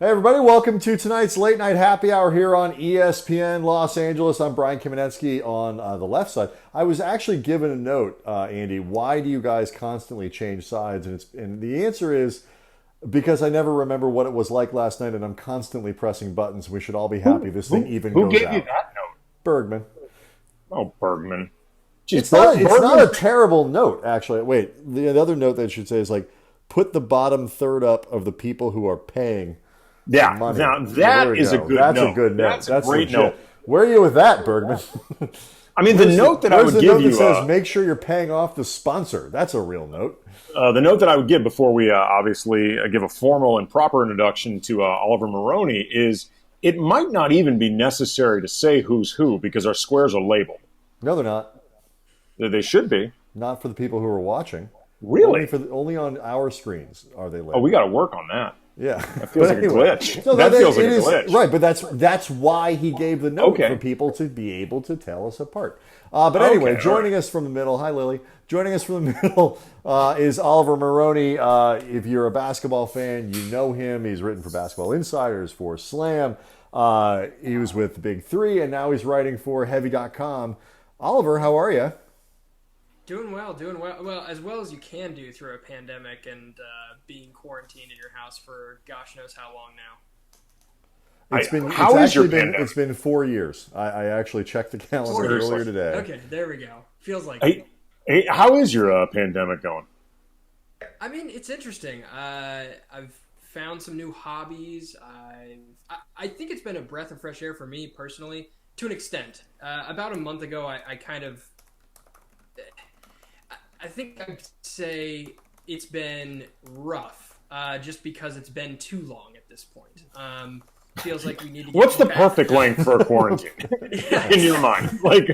Hey everybody, welcome to tonight's late night happy hour here on ESPN Los Angeles. I'm Brian Kamenetzky on the left side. I was actually given a note, Andy. Why do you guys constantly change sides? And the answer is because I never remember what it was like last night, and I'm constantly pressing buttons. We should all be happy this thing even Who goes gave you out. that note? Bergman. Oh, Bergman. Jeez, It's not a Bergman. terrible note, actually. Wait, the other note that I should say is like put the bottom third up of the people who are paying the Yeah, money. now There that we is a go. good That's a note. good note. That's a great legit. note. Where are you with that, Bergman? I mean, the note that I Where's would the note give that you, says make sure you're paying off the sponsor? That's a real note. the note that I would give before we obviously give a formal and proper introduction to Oliver Maroney is it might not even be necessary to say who's who because our squares are labeled. No, they're not. They should be. Not for the people who are watching. Really? Only on our screens are they Oh, labeled. we got to work on that. Yeah, That feels like a glitch. No, That feels like it a is- glitch. Right, but that's why he gave the note Okay. for people to be able to tell us apart. But anyway, Okay, joining all right. us from the middle, hi Lily. Joining us from the middle is Oliver Maroney. If you're a basketball fan, you know him. He's written for Basketball Insiders, for Slam. He was with the Big Three, and now he's writing for Heavy.com. Oliver, how are you? Doing well, doing well. Well as you can do through a pandemic and being quarantined in your house for gosh knows how long now. It's been 4 years. I actually checked the calendar 4 years. earlier today. Okay, there we go. Feels like Hey, how is your pandemic going? I mean, it's interesting. I've found some new hobbies. I think it's been a breath of fresh air for me personally, to an extent. About a month ago, I kind of, I think I'd say it's been rough, just because it's been too long at this point. Feels like we need to get What's the back. perfect length for a quarantine Yes. in your mind? Like,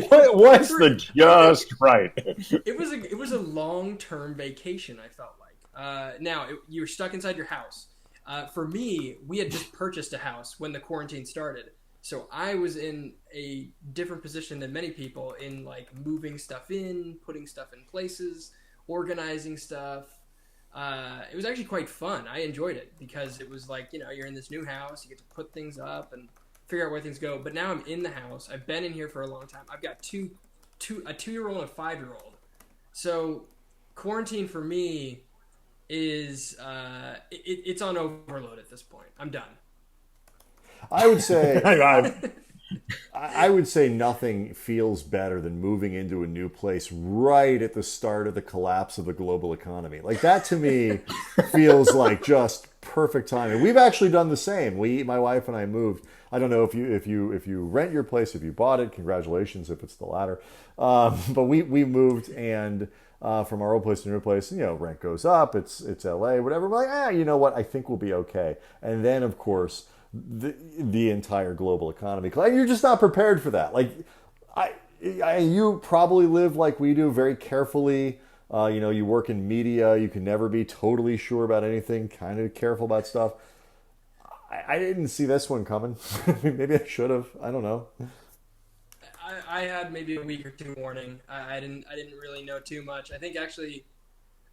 what's the just right? It was a long-term vacation, I felt like. Now, you're stuck inside your house. For me, we had just purchased a house when the quarantine started. So I was in a different position than many people in like moving stuff in, putting stuff in places, organizing stuff. It was actually quite fun. I enjoyed it because it was like, you're in this new house, you get to put things up and figure out where things go. But now I'm in the house. I've been in here for a long time. I've got a 2-year-old and a 5-year-old. So quarantine for me is it's on overload at this point. I'm done. I would say I- I would say nothing feels better than moving into a new place right at the start of the collapse of the global economy. Like that to me feels like just perfect timing. We've actually done the same. My wife and I moved. I don't know if you rent your place, if you bought it. Congratulations if it's the latter. But we moved and. From our old place to new place, rent goes up. It's LA, whatever. We're like, you know what? I think we'll be okay. And then, of course, the entire global economy. Like, you're just not prepared for that. Like, you probably live like we do, very carefully. You work in media. You can never be totally sure about anything. Kind of careful about stuff. I didn't see this one coming. Maybe I should have. I don't know. I had maybe a week or two warning. I didn't really know too much. I think actually,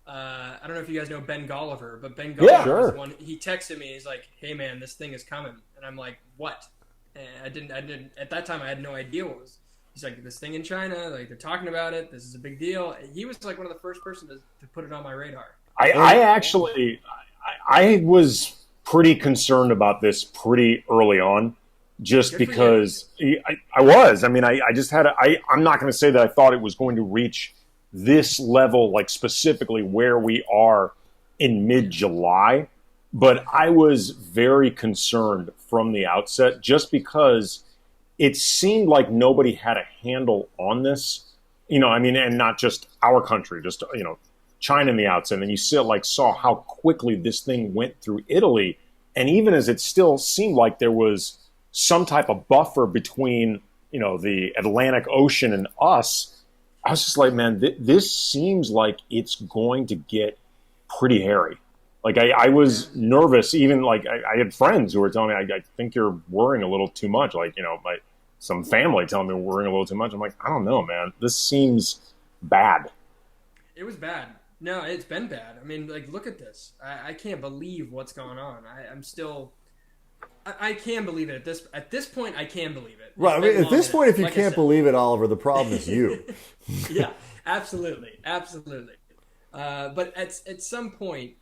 I don't know if you guys know Ben Golliver, but Ben Golliver Yeah, sure. was the one. He texted me. He's like, "Hey man, this thing is coming," and I'm like, "What?" And I didn't at that time. I had no idea what was. He's like, "This thing in China, like they're talking about it. This is a big deal." And he was like one of the first person to put it on my radar. I was pretty concerned about this pretty early on, just Good for because I was. I mean, I just had. I'm not going to say that I thought it was going to reach this level, like specifically where we are in mid-July, but I was very concerned from the outset, just because it seemed like nobody had a handle on this. I mean, and not just our country, just China in the outset, and then you saw how quickly this thing went through Italy, and even as it still seemed like there was some type of buffer between the Atlantic Ocean and us, I was just like, man, this seems like it's going to get pretty hairy. Like I was nervous, even like I had friends who were telling me, I think you're worrying a little too much. Like some family telling me we're worrying a little too much. I'm like, I don't know, man. This seems bad. It was bad. No, it's been bad. I mean, like, look at this. I can't believe what's going on. I'm still I can believe it at this point. I can believe it. Right. I mean, at this point, if you like can't believe it, Oliver, the problem is you. Yeah, absolutely. But at some point,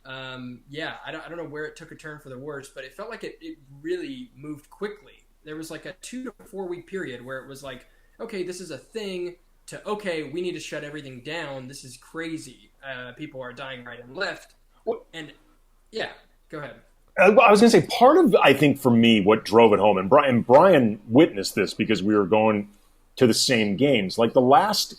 yeah, I don't know where it took a turn for the worse, but it felt like it really moved quickly. There was like a 2 to 4 week period where it was like, okay, this is a thing, to, okay, we need to shut everything down. This is crazy. People are dying right and left. And yeah, go ahead. I was going to say, part of, I think, for me, what drove it home, and Brian witnessed this because we were going to the same games. Like the last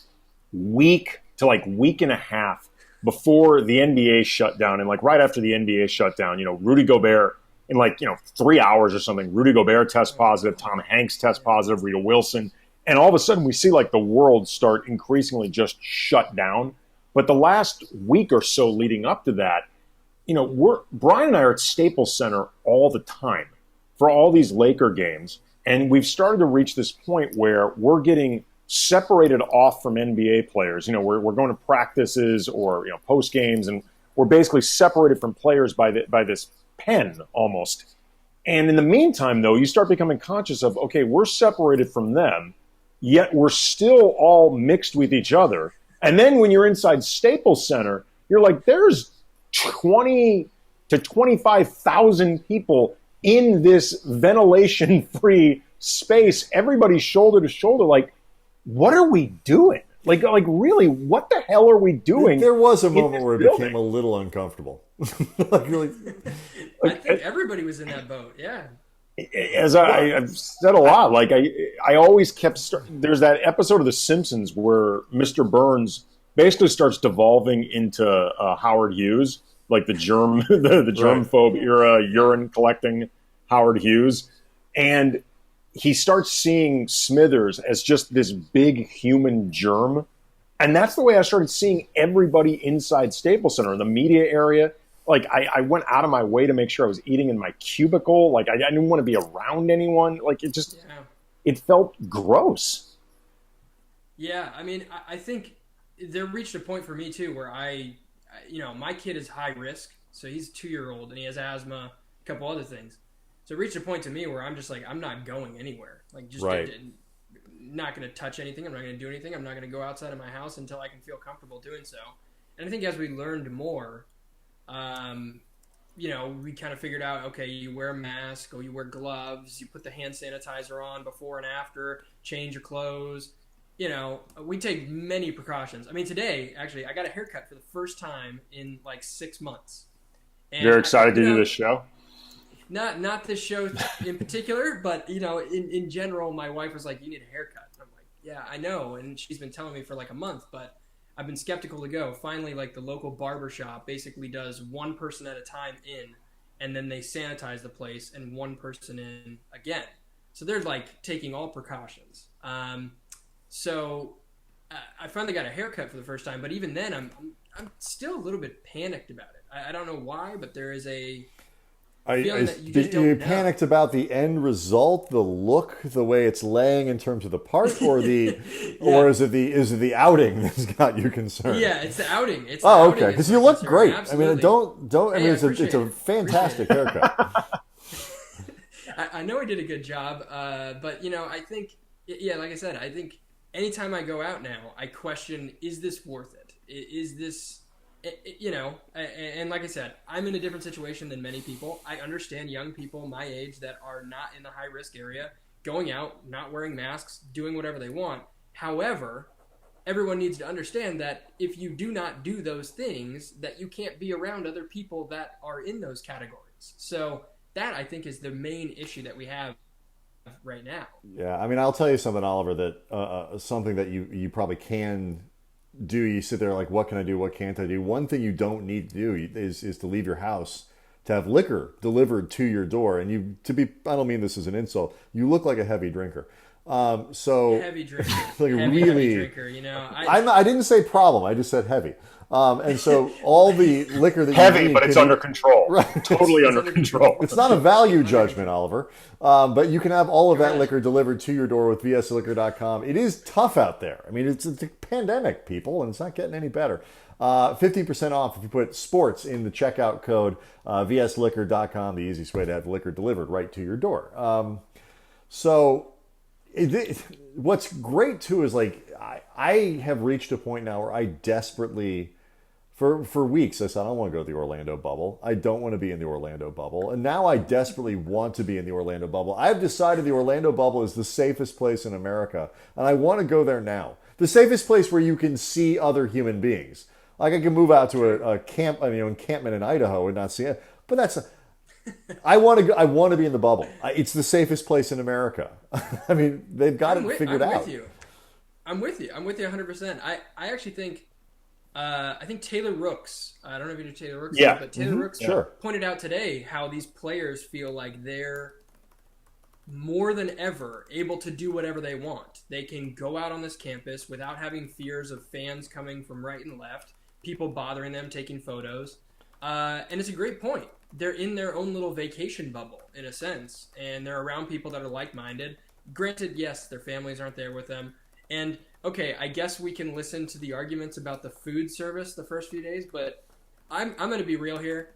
week to like week and a half before the NBA shut down, and like right after the NBA shut down, Rudy Gobert, in 3 hours or something, Rudy Gobert tests positive, Tom Hanks tests positive, Rita Wilson. And all of a sudden we see like the world start increasingly just shut down. But the last week or so leading up to that, Brian and I are at Staples Center all the time for all these Laker games. And we've started to reach this point where we're getting separated off from NBA players. We're going to practices or, post games, and we're basically separated from players by this pen almost. And in the meantime, though, you start becoming conscious of, okay, we're separated from them, yet we're still all mixed with each other. And then when you're inside Staples Center, you're like, there's 20 to 25,000 people in this ventilation-free space, everybody's shoulder to shoulder. Like, what are we doing? Like really, what the hell are we doing? There was a moment where it became a little uncomfortable. I think everybody was in that boat. Yeah. As I've said a lot, like I always kept. There's that episode of The Simpsons where Mr. Burns basically starts devolving into Howard Hughes, like the germphobe era urine collecting Howard Hughes, and he starts seeing Smithers as just this big human germ. And that's the way I started seeing everybody inside Staples Center, in the media area. Like, I went out of my way to make sure I was eating in my cubicle. Like, I didn't want to be around anyone. Like, it felt gross. Yeah, I mean, I think there reached a point for me, too, where my kid is high risk. So he's 2-year-old, and he has asthma, a couple other things. So it reached a point to me where I'm just like, I'm not going anywhere. Like, just not going to touch anything. I'm not going to do anything. I'm not going to go outside of my house until I can feel comfortable doing so. And I think as we learned more, we kind of figured out, okay, you wear a mask or you wear gloves, you put the hand sanitizer on before and after, change your clothes. We take many precautions. I mean, today, actually, I got a haircut for the first time in like 6 months. And you're excited to do this show? Not this show in particular, but in general, my wife was like, "You need a haircut." And I'm like, "Yeah, I know," and she's been telling me for like a month, but I've been skeptical to go. Finally, like the local barber shop basically does one person at a time in, and then they sanitize the place, and one person in again. So they're like taking all precautions. So I finally got a haircut for the first time, but even then, I'm still a little bit panicked about it. I don't know why, but there is a feeling that you just don't know. Panicked about the end result, the look, the way it's laying in terms of the part, or or is it the outing that's got you concerned? Yeah, it's the outing. Okay, because you look great. Absolutely. I mean, it's a fantastic haircut. I know I did a good job, but I think, like I said, I think anytime I go out now, I question: is this worth it? Is this and like I said, I'm in a different situation than many people. I understand young people my age that are not in the high risk area going out, not wearing masks, doing whatever they want. However, everyone needs to understand that if you do not do those things, that you can't be around other people that are in those categories. So that, I think, is the main issue that we have right now. Yeah, I mean, I'll tell you something, Oliver, that something that you probably can do. You sit there like, what can I do? What can't I do? One thing you don't need to do is to leave your house to have liquor delivered to your door. And I don't mean this as an insult, you look like a heavy drinker. Heavy drinker. Like heavy drinker, I didn't say problem, I just said heavy. And so all the liquor that heavy, you need, but it's under control. Right. Totally under control. It's not a value judgment, Oliver. But you can have all of that liquor delivered to your door with vsliquor.com. It is tough out there. I mean, it's a pandemic, people, and it's not getting any better. 50% off if you put sports in the checkout code, vsliquor.com, the easiest way to have liquor delivered right to your door. What's great too is like I have reached a point now where I desperately, for weeks, I said I don't want to go to the Orlando bubble. I don't want to be in the Orlando bubble, and now I desperately want to be in the Orlando bubble. I've decided the Orlando bubble is the safest place in America, and I want to go there now. The safest place where you can see other human beings. Like I can move out to a camp, encampment in Idaho and not see it, but I want to go. I want to be in the bubble. It's the safest place in America. I mean, they've got it figured out. I'm with you. I'm with you 100%. I actually think, I think Taylor Rooks. I don't know if you know Taylor Rooks. Yeah, but Taylor Rooks pointed out today how these players feel like they're more than ever able to do whatever they want. They can go out on this campus without having fears of fans coming from right and left, people bothering them, taking photos. And it's a great point. They're in their own little vacation bubble, in a sense, and they're around people that are like-minded. Granted, yes, their families aren't there with them. And, okay, I guess we can listen to the arguments about the food service the first few days, but I'm going to be real here.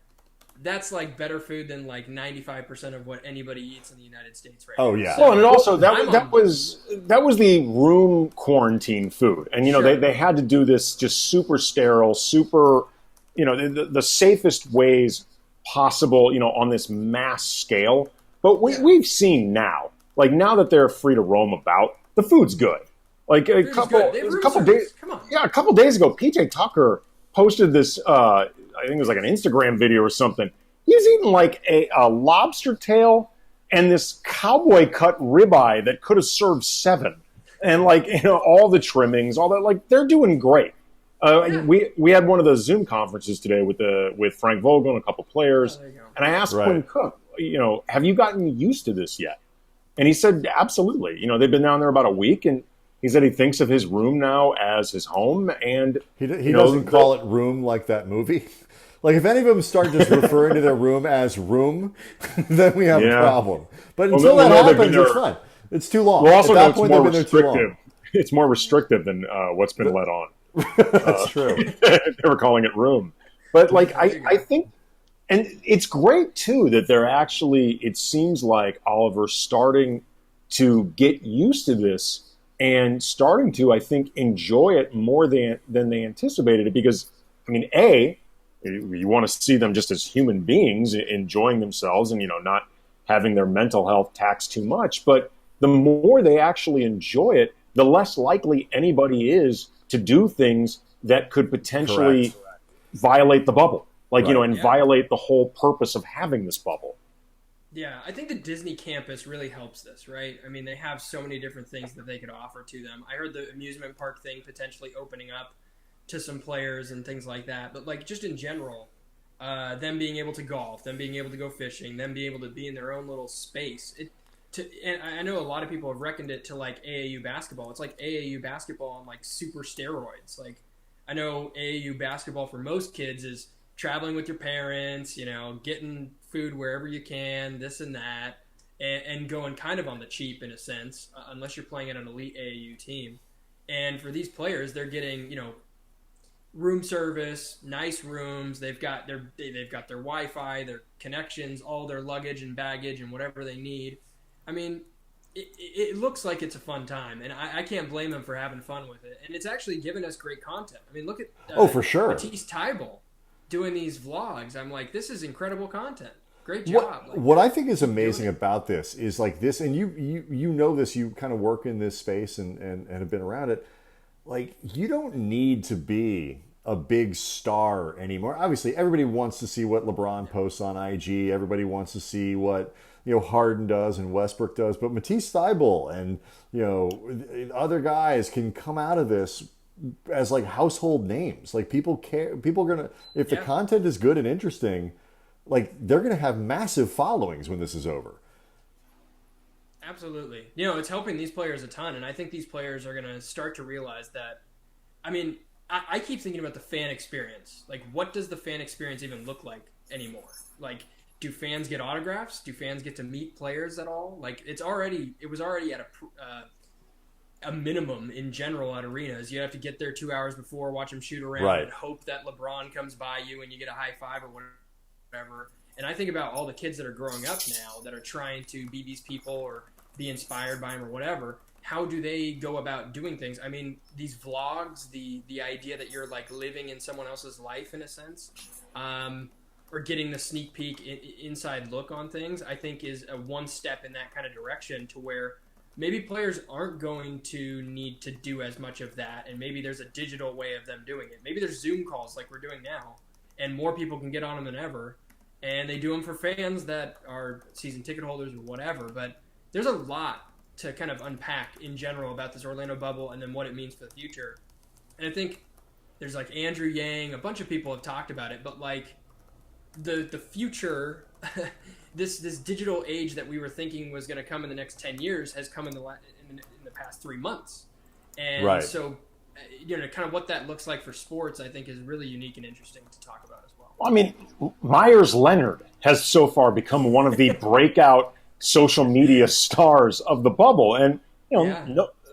That's like better food than like 95% of what anybody eats in the United States right now. Oh, yeah. Well, and also that was the room quarantine food. And, they had to do this just super sterile, super, the safest ways possible, on this mass scale. But we've seen now, like now that they're free to roam about, the food's good. Like a couple days, a couple days ago, PJ Tucker posted this. I think it was like an Instagram video or something. He was eating like a lobster tail and this cowboy cut ribeye that could have served 7, and like all the trimmings, all that. Like they're doing great. We had one of those Zoom conferences today with Frank Vogel and a couple players, and I asked Quinn Cook, have you gotten used to this yet? And he said, absolutely. They've been down there about a week, and he said he thinks of his room now as his home, and he doesn't call it room like that movie. Like if any of them start just referring to their room as room, then we have a problem. But until that happens, it's fine. It's too long. Well, also, at that point, they've been there too long. It's more restrictive than what's been let on. That's true. They were calling it room. But like I think, and it's great too that they're actually, it seems like Oliver starting to get used to this and starting to, I think, enjoy it more than they anticipated it. Because, I mean, you want to see them just as human beings enjoying themselves and, not having their mental health taxed too much. But the more they actually enjoy it, the less likely anybody is to do things that could potentially violate the bubble. Like, and violate the whole purpose of having this bubble. Yeah, I think the Disney campus really helps this, right? I mean, they have so many different things that they could offer to them. I heard the amusement park thing potentially opening up to some players and things like that. But, like, just in general, them being able to golf, them being able to go fishing, them being able to be in their own little space. And I know a lot of people have reckoned it to, like, AAU basketball. It's like AAU basketball on, like, super steroids. Like, I know AAU basketball for most kids is traveling with your parents, getting food wherever you can, this and that, and going kind of on the cheap in a sense, unless you're playing at an elite AAU team. And for these players, they're getting, room service, nice rooms. They've got their Wi-Fi, their connections, all their luggage and baggage and whatever they need. I mean, it looks like it's a fun time, and I can't blame them for having fun with it. And it's actually given us great content. I mean, look at for sure, Matisse Tybalt doing these vlogs. I'm like, this is incredible content. Great job. What I think is amazing about this is like this, and you know this, you kind of work in this space and have been around it. Like, you don't need to be a big star anymore. Obviously, everybody wants to see what LeBron posts on IG. Everybody wants to see what Harden does and Westbrook does. But Matisse Thybulle and other guys can come out of this as like household names. Like, people care. People are gonna, if the content is good and interesting, like, they're gonna have massive followings when this is over. Absolutely. It's helping these players a ton, and I think these players are going to start to realize that. I mean, I keep thinking about the fan experience. Like, what does the fan experience even look like anymore? Like, do fans get autographs? Do fans get to meet players at all? Like, it was already a minimum in general at arenas. You have to get there 2 hours before, watch them shoot around, Right. and hope that LeBron comes by you and you get a high five or whatever. And I think about all the kids that are growing up now that are trying to be these people or be inspired by them or whatever. How do they go about doing things? I mean, these vlogs, the idea that you're like living in someone else's life in a sense, or getting the sneak peek inside look on things, I think is a one step in that kind of direction to where maybe players aren't going to need to do as much of that, and maybe there's a digital way of them doing it. Maybe there's Zoom calls like we're doing now, and more people can get on them than ever, and they do them for fans that are season ticket holders or whatever. But there's a lot to kind of unpack in general about this Orlando bubble and then what it means for the future. And I think there's like Andrew Yang, a bunch of people have talked about it, but like the future, this digital age that we were thinking was going to come in the next 10 years has come in the past 3 months. And Right. so, kind of what that looks like for sports, I think is really unique and interesting to talk about as well. I mean, Myers Leonard has so far become one of the breakout social media stars of the bubble. And,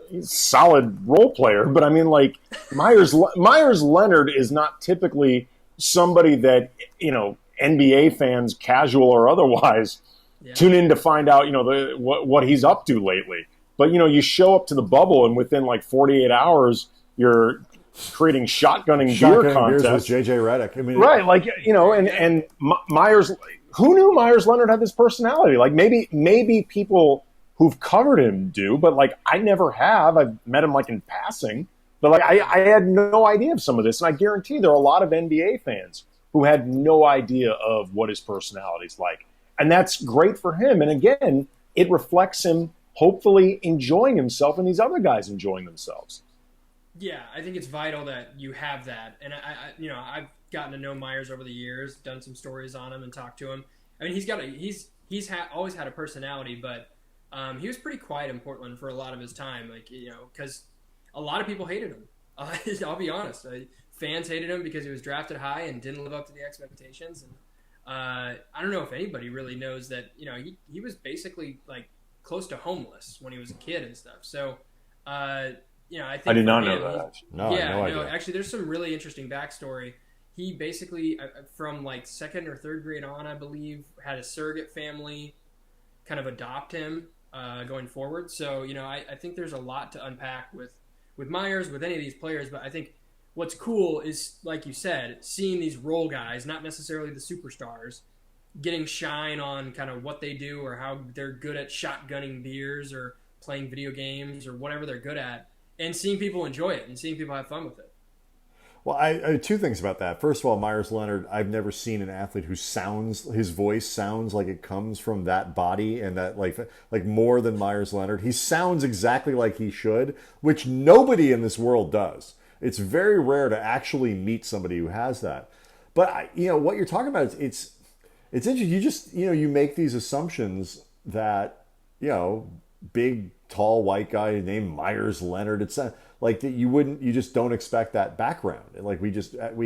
he's a solid role player, but I mean, like, Myers Leonard is not typically somebody that, NBA fans, casual or otherwise, tune in to find out, what he's up to lately. But, you show up to the bubble and within like 48 hours, you're creating shotgunning beer contests. With JJ Redick. I mean, right. Like, and Myers, who knew Myers Leonard had this personality? Like maybe people who've covered him do, but like I never have. I've met him like in passing, but like I had no idea of some of this. And I guarantee there are a lot of NBA fans who had no idea of what his personality's like. And that's great for him. And again, it reflects him hopefully enjoying himself and these other guys enjoying themselves. Yeah, I think it's vital that you have that. And I've gotten to know Myers over the years, done some stories on him and talked to him. I mean, he's always had a personality, but he was pretty quiet in Portland for a lot of his time, because a lot of people hated him. I'll be honest. Fans hated him because he was drafted high and didn't live up to the expectations. And I don't know if anybody really knows that, he was basically like close to homeless when he was a kid and stuff. So, I think I did not know that. No, idea. Actually, there's some really interesting backstory. He basically, from like second or third grade on, I believe, had a surrogate family kind of adopt him going forward. So, I think there's a lot to unpack with Myers, with any of these players. But I think what's cool is, like you said, seeing these role guys, not necessarily the superstars, getting shine on kind of what they do or how they're good at shotgunning beers or playing video games or whatever they're good at, and seeing people enjoy it and seeing people have fun with it. Well, I two things about that. First of all, Myers Leonard, I've never seen an athlete his voice sounds like it comes from that body, and that like more than Myers Leonard. He sounds exactly like he should, which nobody in this world does. It's very rare to actually meet somebody who has that. But what you're talking about is it's interesting. You just you make these assumptions that big tall white guy named Myers Leonard. It's like that you just don't expect that background. Like we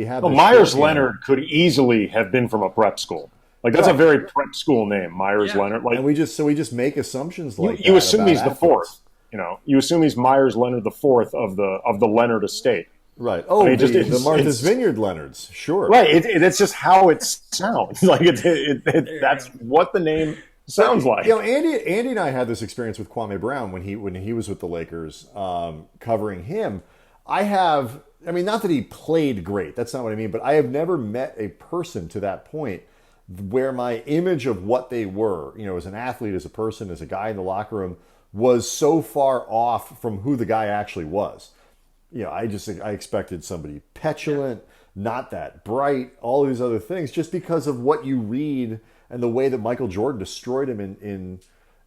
have. Well, Myers Leonard could easily have been from a prep school. Like that's a very prep school name, Myers Leonard. Like, and we just make assumptions like you that assume he's athletes. The fourth. You assume he's Myers Leonard the fourth of the Leonard estate. Right. Oh, I mean, the Martha's Vineyard Leonards. Sure. Right. It's just how it sounds. Like that's what the name sounds like. Andy and I had this experience with Kwame Brown when he was with the Lakers, covering him. Not that he played great. That's not what I mean. But I have never met a person to that point where my image of what they were, as an athlete, as a person, as a guy in the locker room, was so far off from who the guy actually was. I expected somebody petulant, not that bright, all these other things, just because of what you read and the way that Michael Jordan destroyed him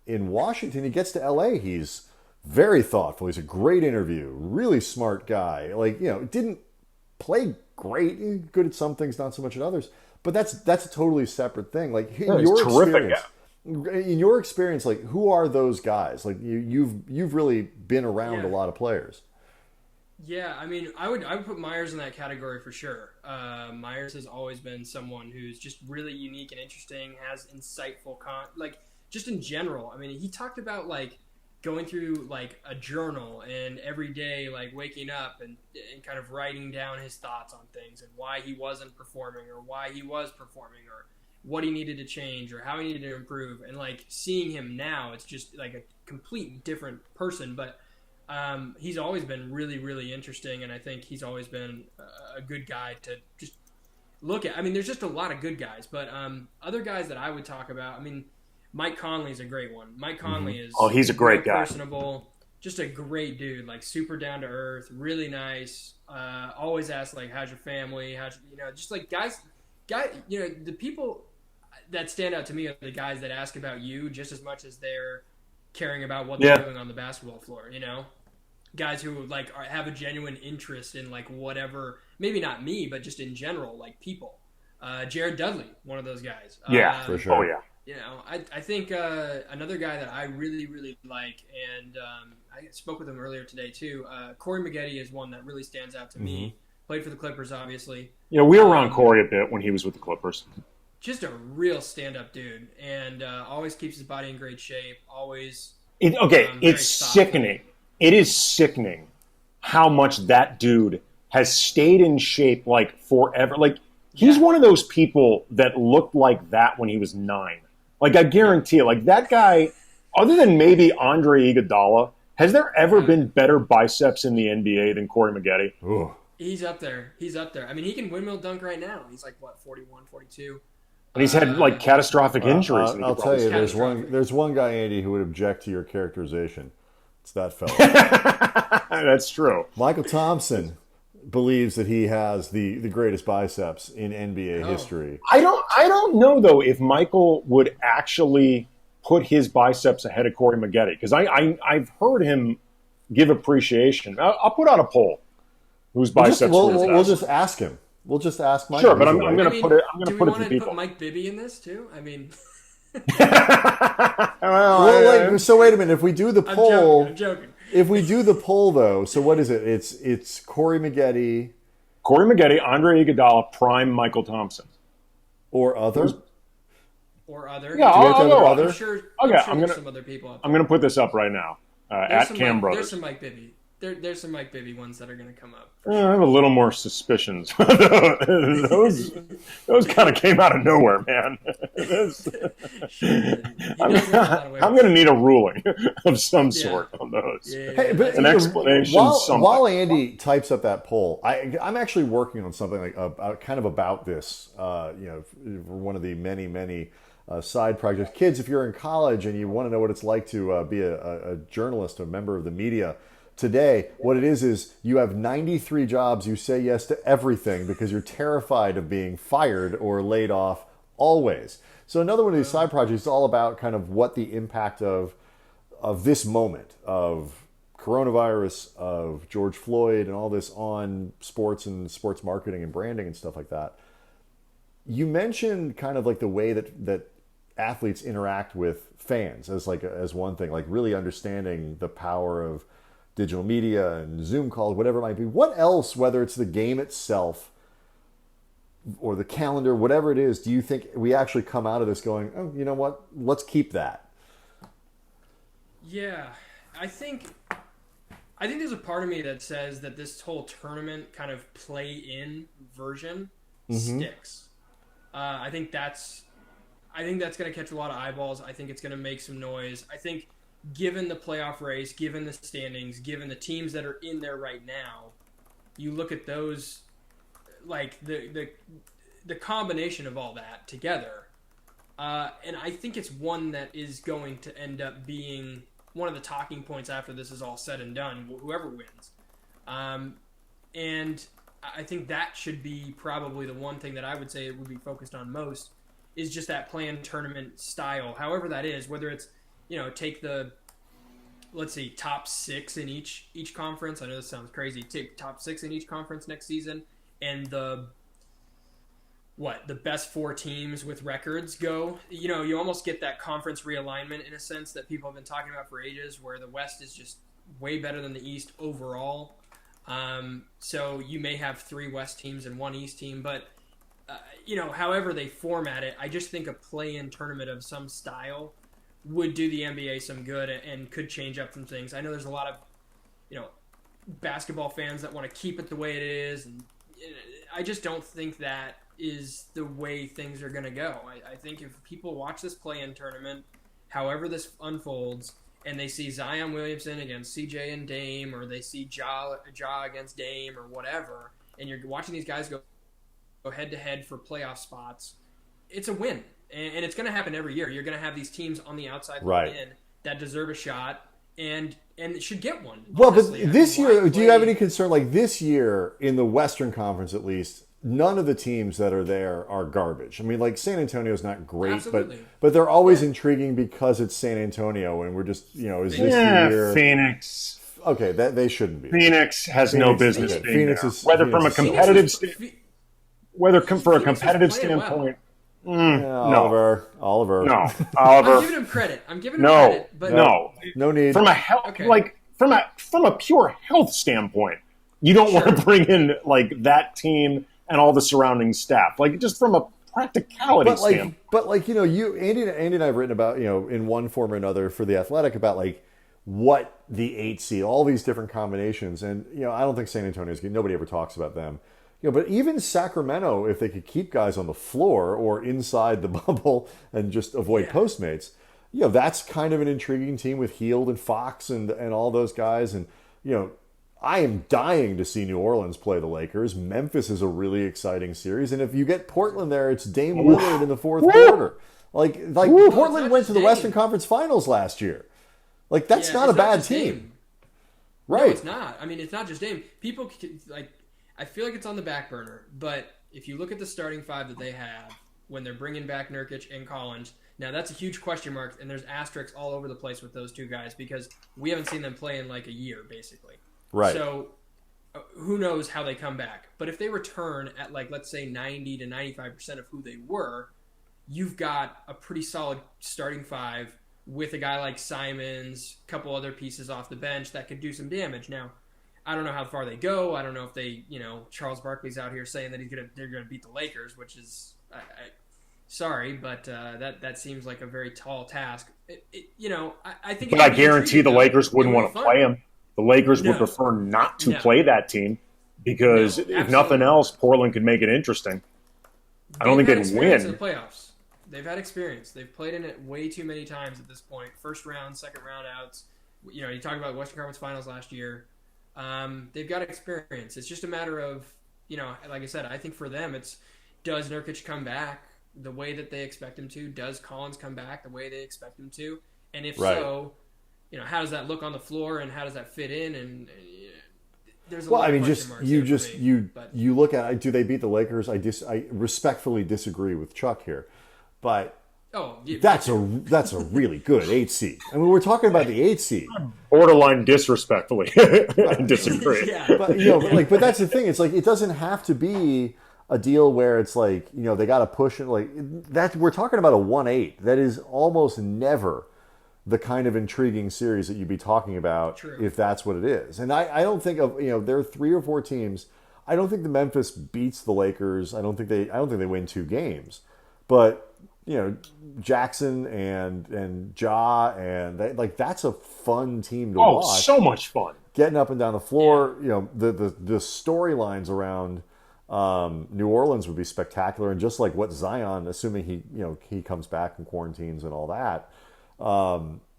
in Washington. He gets to LA, he's very thoughtful. He's a great interview, really smart guy. Didn't play great, good at some things, not so much at others. But that's a totally separate thing. Like in your experience, like who are those guys? Like you've really been around a lot of players. Yeah, I would put Myers in that category for sure. Myers has always been someone who's just really unique and interesting, has insightful just in general. He talked about going through like a journal and every day like waking up and kind of writing down his thoughts on things and why he wasn't performing or why he was performing or what he needed to change or how he needed to improve. And like seeing him now, it's just like a complete different person. But he's always been really, really interesting. And I think he's always been a good guy to just look at. I mean, there's just a lot of good guys, but other guys that I would talk about, I mean, Mike Conley's a great one. Mike Conley is he's a great guy. Personable, just a great dude, like super down to earth, really nice. Always asks like, how's your family? Just like guys, the people that stand out to me are the guys that ask about you just as much as they're caring about what they're doing on the basketball floor, guys who like have a genuine interest in like whatever, maybe not me, but just in general, like people. Jared Dudley, one of those guys. Yeah, for sure. Oh yeah. I think another guy that I really, really like, and I spoke with him earlier today too, Corey Maggette is one that really stands out to me. Played for the Clippers, obviously. Yeah, we were around Corey a bit when he was with the Clippers. Just a real stand-up dude, and always keeps his body in great shape, always... It's sickening. It is sickening how much that dude has stayed in shape, like, forever. Like, he's one of those people that looked like that when he was 9. Like, I guarantee it. Like, that guy, other than maybe Andre Iguodala, has there ever been better biceps in the NBA than Corey Maggette? Ooh. He's up there. I mean, he can windmill dunk right now. He's like, 41, 42? And he's had, like, catastrophic injuries. I'll tell you, there's one guy, Andy, who would object to your characterization. It's that fella. That's true. Michael Thompson believes that he has the greatest biceps in NBA history. I don't know though if Michael would actually put his biceps ahead of Corey Maggette, because I've heard him give appreciation. I'll put out a poll whose biceps. We'll just ask him. We'll just ask Michael. Sure, but I'm going to put it. I'm going to put it to people. Do we want to put Mike Bibby in this too? I mean. So wait a minute. If we do the poll, I'm joking. If we do the poll, though, so what is it? It's Corey Maggette, Andre Iguodala, prime Michael Thompson, or other. Yeah, I'll go other. I'm sure there's some other people. I'm going to put this up right now at Cam Brothers. There's some Mike Bibby. There's some Mike Bibby ones that are going to come up. I have a little more suspicions. those kind of came out of nowhere, man. I'm going to need a ruling of some sort on those. Hey, but an explanation. While Andy types up that poll, I'm actually working on something like about this. One of the many side projects. Kids, if you're in college and you want to know what it's like to be a journalist, a member of the media. Today, what it is you have 93 jobs. You say yes to everything because you're terrified of being fired or laid off always. So another one of these side projects is all about kind of what the impact of this moment of coronavirus, of George Floyd and all this on sports and sports marketing and branding and stuff like that. You mentioned kind of like the way that athletes interact with fans as one thing, like really understanding the power of digital media and Zoom calls, whatever it might be. What else, whether it's the game itself or the calendar, whatever it is, do you think we actually come out of this going, oh, you know what, let's keep that? Yeah, I think there's a part of me that says that this whole tournament kind of play-in version sticks. I think that's going to catch a lot of eyeballs. I think it's going to make some noise. I think given the playoff race, given the standings, given the teams that are in there right now, you look at those, like the combination of all that together, and I think it's one that is going to end up being one of the talking points after this is all said and done, whoever wins. And I think that should be probably the one thing that I would say it would be focused on most, is just that planned tournament style, however that is, whether it's, take the, let's see, top 6 in each conference. I know this sounds crazy. Take top 6 in each conference next season, and the best 4 teams with records go. You almost get that conference realignment in a sense that people have been talking about for ages, where the West is just way better than the East overall. So you may have 3 West teams and 1 East team, but however they format it, I just think a play-in tournament of some style would do the NBA some good and could change up some things. I know there's a lot of, basketball fans that want to keep it the way it is, and I just don't think that is the way things are going to go. I think if people watch this play-in tournament, however this unfolds, and they see Zion Williamson against CJ and Dame, or they see Ja against Dame or whatever, and you're watching these guys go head-to-head for playoff spots, it's a win. And it's going to happen every year. You're going to have these teams on the outside looking in that deserve a shot and should get one. Well, honestly. but this year, do you have any concern? Like this year, in the Western Conference at least, none of the teams that are there are garbage. I mean, like San Antonio's not great, Absolutely. but they're always intriguing because it's San Antonio, and we're just, is this the year? Phoenix. Okay, that they shouldn't be. Phoenix has no business being Phoenix there. is- Whether Phoenix from a is so- competitive for a competitive playing well. standpoint. Oliver. No, I'm Oliver. giving him credit. But No need. From a health, Okay. from a pure health standpoint, you don't want to bring in like that team and all the surrounding staff. Like just from a practicality standpoint. Andy and I have written about, in one form or another for The Athletic about like what the 8 seed, all these different combinations, and I don't think San Antonio's good. Nobody ever talks about them. But even Sacramento, if they could keep guys on the floor or inside the bubble and just avoid Postmates, that's kind of an intriguing team with Hield and Fox and all those guys. And, I am dying to see New Orleans play the Lakers. Memphis is a really exciting series. And if you get Portland there, it's Dame Lillard in the fourth quarter. Like Portland went to the Western Conference Finals last year. Like, that's not a bad team. Dame. Right. No, it's not. I mean, it's not just Dame. People, I feel like it's on the back burner, but if you look at the starting five that they have when they're bringing back Nurkic and Collins, now that's a huge question mark, and there's asterisks all over the place with those two guys because we haven't seen them play in like a year, basically. Right. So who knows how they come back. But if they return at like, let's say 90 to 95% of who they were, you've got a pretty solid starting five with a guy like Simons, a couple other pieces off the bench that could do some damage. Now, I don't know how far they go. I don't know if they, Charles Barkley's out here saying that they're gonna beat the Lakers, which is, sorry, but that seems like a very tall task. I think. But I guarantee the Lakers wouldn't want to play him. The Lakers would prefer not to play that team because if nothing else, Portland could make it interesting. I don't think they'd win. In the playoffs. They've had experience. They've played in it way too many times at this point. First round, second round outs. You talk about Western Conference Finals last year. They've got experience. It's just a matter of, like I said, I think for them it's, does Nurkic come back the way that they expect him to? Does Collins come back the way they expect him to? And if so, how does that look on the floor and how does that fit in? And there's a lot of question marks. You look at, do they beat the Lakers? I respectfully disagree with Chuck here, but that's a really good 8 seed. I mean, we're talking about the 8 seed. Borderline disrespectfully disagree. But that's the thing. It's like it doesn't have to be a deal where it's like they got to push it like that. We're talking about a 1-8. That is almost never the kind of intriguing series that you'd be talking about if that's what it is. And I don't think of there are 3 or 4 teams. I don't think the Memphis beats the Lakers. I don't think they win 2 games, but. Jackson and Ja and that's a fun team to watch. Oh, so much fun. Getting up and down the floor, the storylines around New Orleans would be spectacular, and just like what Zion, assuming he comes back and quarantines and all that,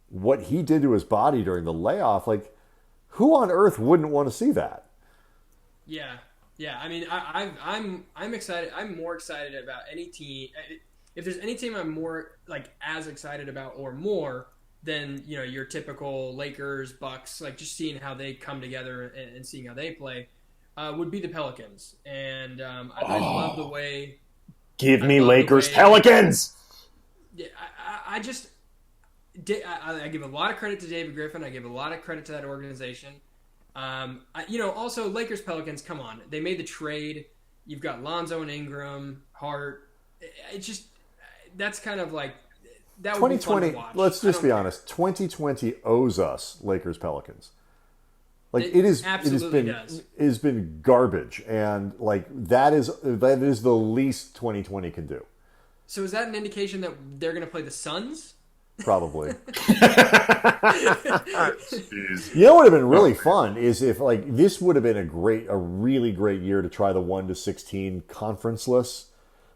what he did to his body during the layoff, like who on earth wouldn't want to see that? Yeah. I mean, I'm excited. I'm more excited about any team. If there's any team I'm more as excited about or more than your typical Lakers, Bucks, just seeing how they come together and seeing how they play, would be the Pelicans. And I love the way. Give me Lakers, Pelicans. Yeah, I give a lot of credit to David Griffin. I give a lot of credit to that organization. Also Lakers, Pelicans. Come on, they made the trade. You've got Lonzo and Ingram, Hart. It's just. That's kind of like that. 2020. Let's just be honest. 2020 owes us Lakers Pelicans. It has been garbage, and that is the least 2020 can do. So is that an indication that they're going to play the Suns? probably. Jeez. You know what would have been really fun is if like this would have been a really great year to try the 1-16 conferenceless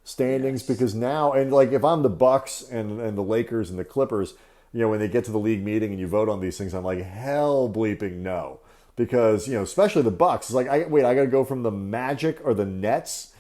standings because now and like if I'm the Bucks and the Lakers and the Clippers, you know, when they get to the league meeting and you vote on these things, I'm like hell bleeping no. Because, you know, especially the Bucks, it's like I got to go from the Magic or the Nets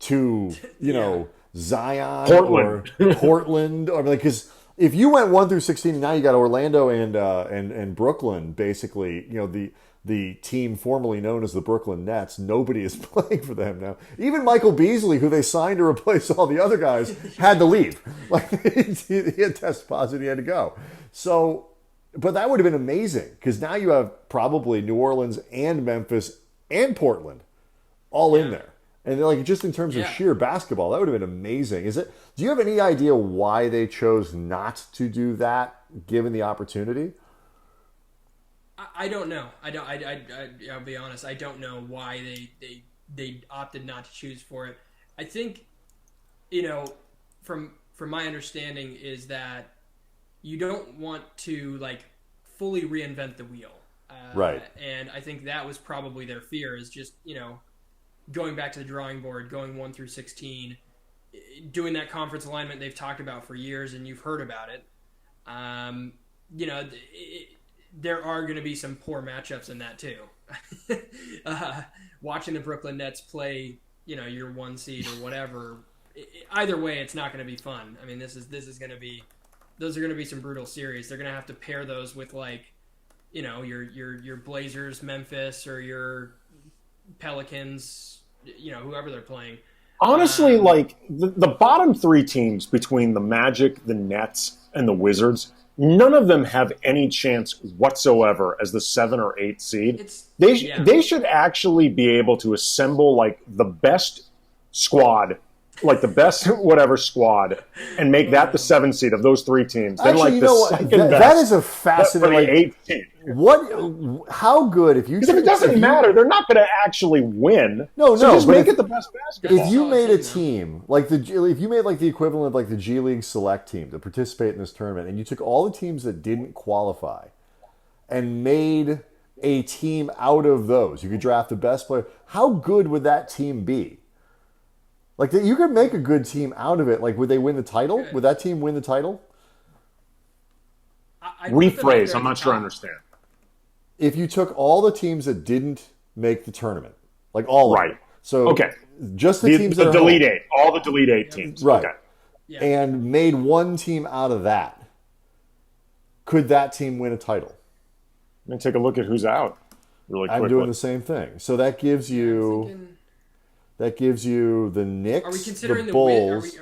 to, you know, Zion Portland. or Portland or like because if you went 1-16 and now you got Orlando and Brooklyn, basically, you know, the team formerly known as the Brooklyn Nets, nobody is playing for them now. Even Michael Beasley, who they signed to replace all the other guys, had to leave. Like he had tested positive, he had to go. So, but that would have been amazing because now you have probably New Orleans and Memphis and Portland all in there. And like just in terms of sheer basketball, that would have been amazing. Do you have any idea why they chose not to do that, given the opportunity? I don't know. I'll be honest. I don't know why they opted not to choose for it. I think, you know, from my understanding is that you don't want to like fully reinvent the wheel. Right. And I think that was probably their fear is just, you know, going back to the drawing board, going 1-16, doing that conference alignment they've talked about for years and you've heard about it. You know, there are going to be some poor matchups in that too. Watching the Brooklyn Nets play, you know, your 1 seed or whatever, either way, it's not going to be fun. I mean, those are going to be some brutal series. They're going to have to pair those with like, you know, your Blazers, Memphis, or your Pelicans, you know, whoever they're playing. Honestly, like the bottom 3 teams between the Magic, the Nets, and the Wizards, none of them have any chance whatsoever as the 7 or 8 seed. They should actually be able to assemble like the best squad, like the best whatever squad, and make that the 7 seed of those 3 teams. Then Actually, like you the know what? second best That is a fascinating. for the 8th team. How good if you? Because if it doesn't matter, they're not going to actually win. No, so just but make it the best basketball. If you made a team like if you made like the equivalent of like the G League Select team to participate in this tournament, and you took all the teams that didn't qualify and made a team out of those, you could draft the best player. How good would that team be? Like you could make a good team out of it. Like, would they win the title? Okay. Would that team win the title? Rephrase. I'm not sure I understand. If you took all the teams that didn't make the tournament, like all of them. So okay, just the teams that are delete home. 8, all the delete 8 teams, right? Okay. Yeah. And made one team out of that. Could that team win a title? Let me take a look at who's out. Really quickly. I'm doing the same thing. So that gives you the Knicks, Are we considering the Bulls.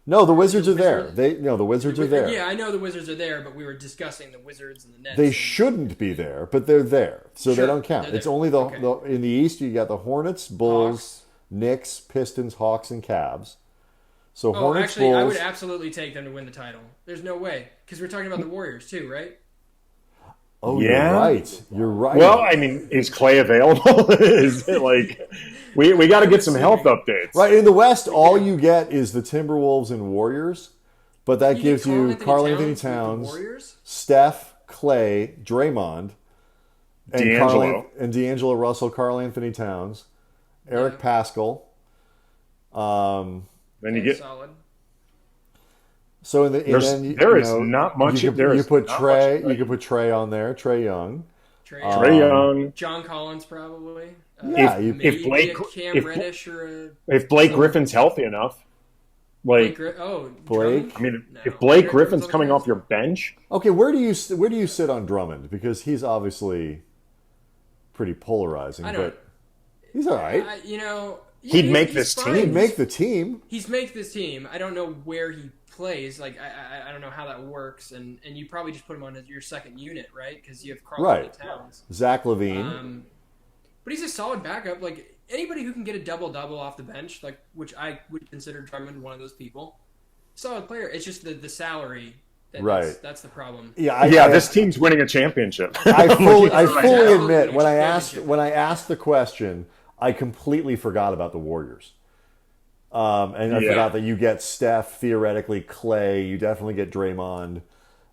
No, the Wizards are there. The Wizards are there. Yeah, I know the Wizards are there, but we were discussing the Wizards and the Nets. They shouldn't be there, but they're there, so Sure, they don't count. they're It's there. only Okay. in the East. You got the Hornets, Bulls, Hawks. Knicks, Pistons, Hawks, and Cavs. So Oh, Hornets, actually, I Bulls. would absolutely take them to win the title. There's no way because we're talking about the Warriors too, right? Oh, Yeah. you're right. You're right. Well, I mean, is Clay available? Is it like we got to get some health updates? Right, in the West, all you get is the Timberwolves and Warriors, but that gives you Karl Anthony Towns, Warriors. Steph, Clay, Draymond, and D'Angelo. D'Angelo Russell, Karl Anthony Towns, Eric Pascal. Then you get solid. So in the there is not much. You there could is put not Trey. much You could put Trey on there. Trey Young. Trey Young. John Collins probably. Yeah, if Blake a Cam if, Reddish or a if Blake Griffin's healthy enough, like Blake. Blake? I mean, No. if Blake Blake Griffin's on coming the off your bench, Okay, where do you sit on Drummond? Because he's obviously pretty polarizing, I don't- but he's all right. He'd make he's this fine. He'd make the team. He's make this team. I don't know where he plays. Like I don't know how that works. And you probably just put him on as your second unit, right? Because you have Karl Right. Towns. Zach LaVine. But he's a solid backup. Like anybody who can get a double off the bench, like which I would consider Drummond one of those people. Solid player. It's just the salary. Right. That's the problem. this team's winning a championship. I fully Absolutely admit when I championship. asked the question, I completely forgot about the Warriors. And I forgot that you get Steph, theoretically Clay, you definitely get Draymond,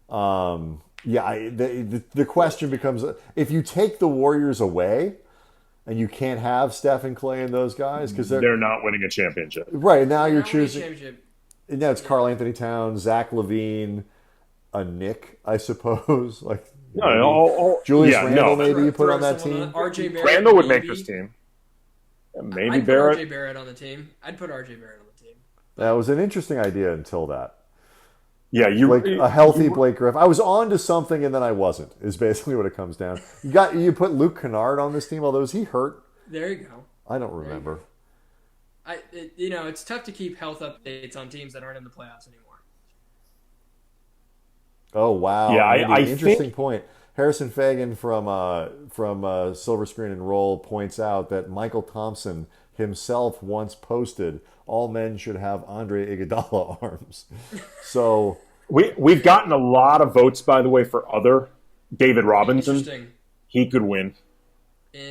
The question becomes, if you take the Warriors away and you can't have Steph and Clay and those guys because they're not winning a championship. Right, now They're you're not winning a choosing. championship. Now it's Karl Anthony Towns, Zach LaVine, a Nick, I suppose. Like Julius Randle, maybe you put on that team. RJ Barrett. Randle would make maybe. this team. Maybe I'd Barrett. put RJ Barrett on the team. I'd put RJ Barrett on the team. That was an interesting idea until that. Yeah, A healthy Blake Griffin. I was on to something and then I wasn't. Is basically what it comes down. You put Luke Kennard on this team, although is he hurt? There you go. I don't remember. It's tough to keep health updates on teams that aren't in the playoffs anymore. Oh wow! Yeah, interesting point. Harrison Fagan from Silver Screen and Roll points out that Michael Thompson himself once posted, "All men should have Andre Iguodala arms." So we've gotten a lot of votes, by the way, for other David Robinson. He could win.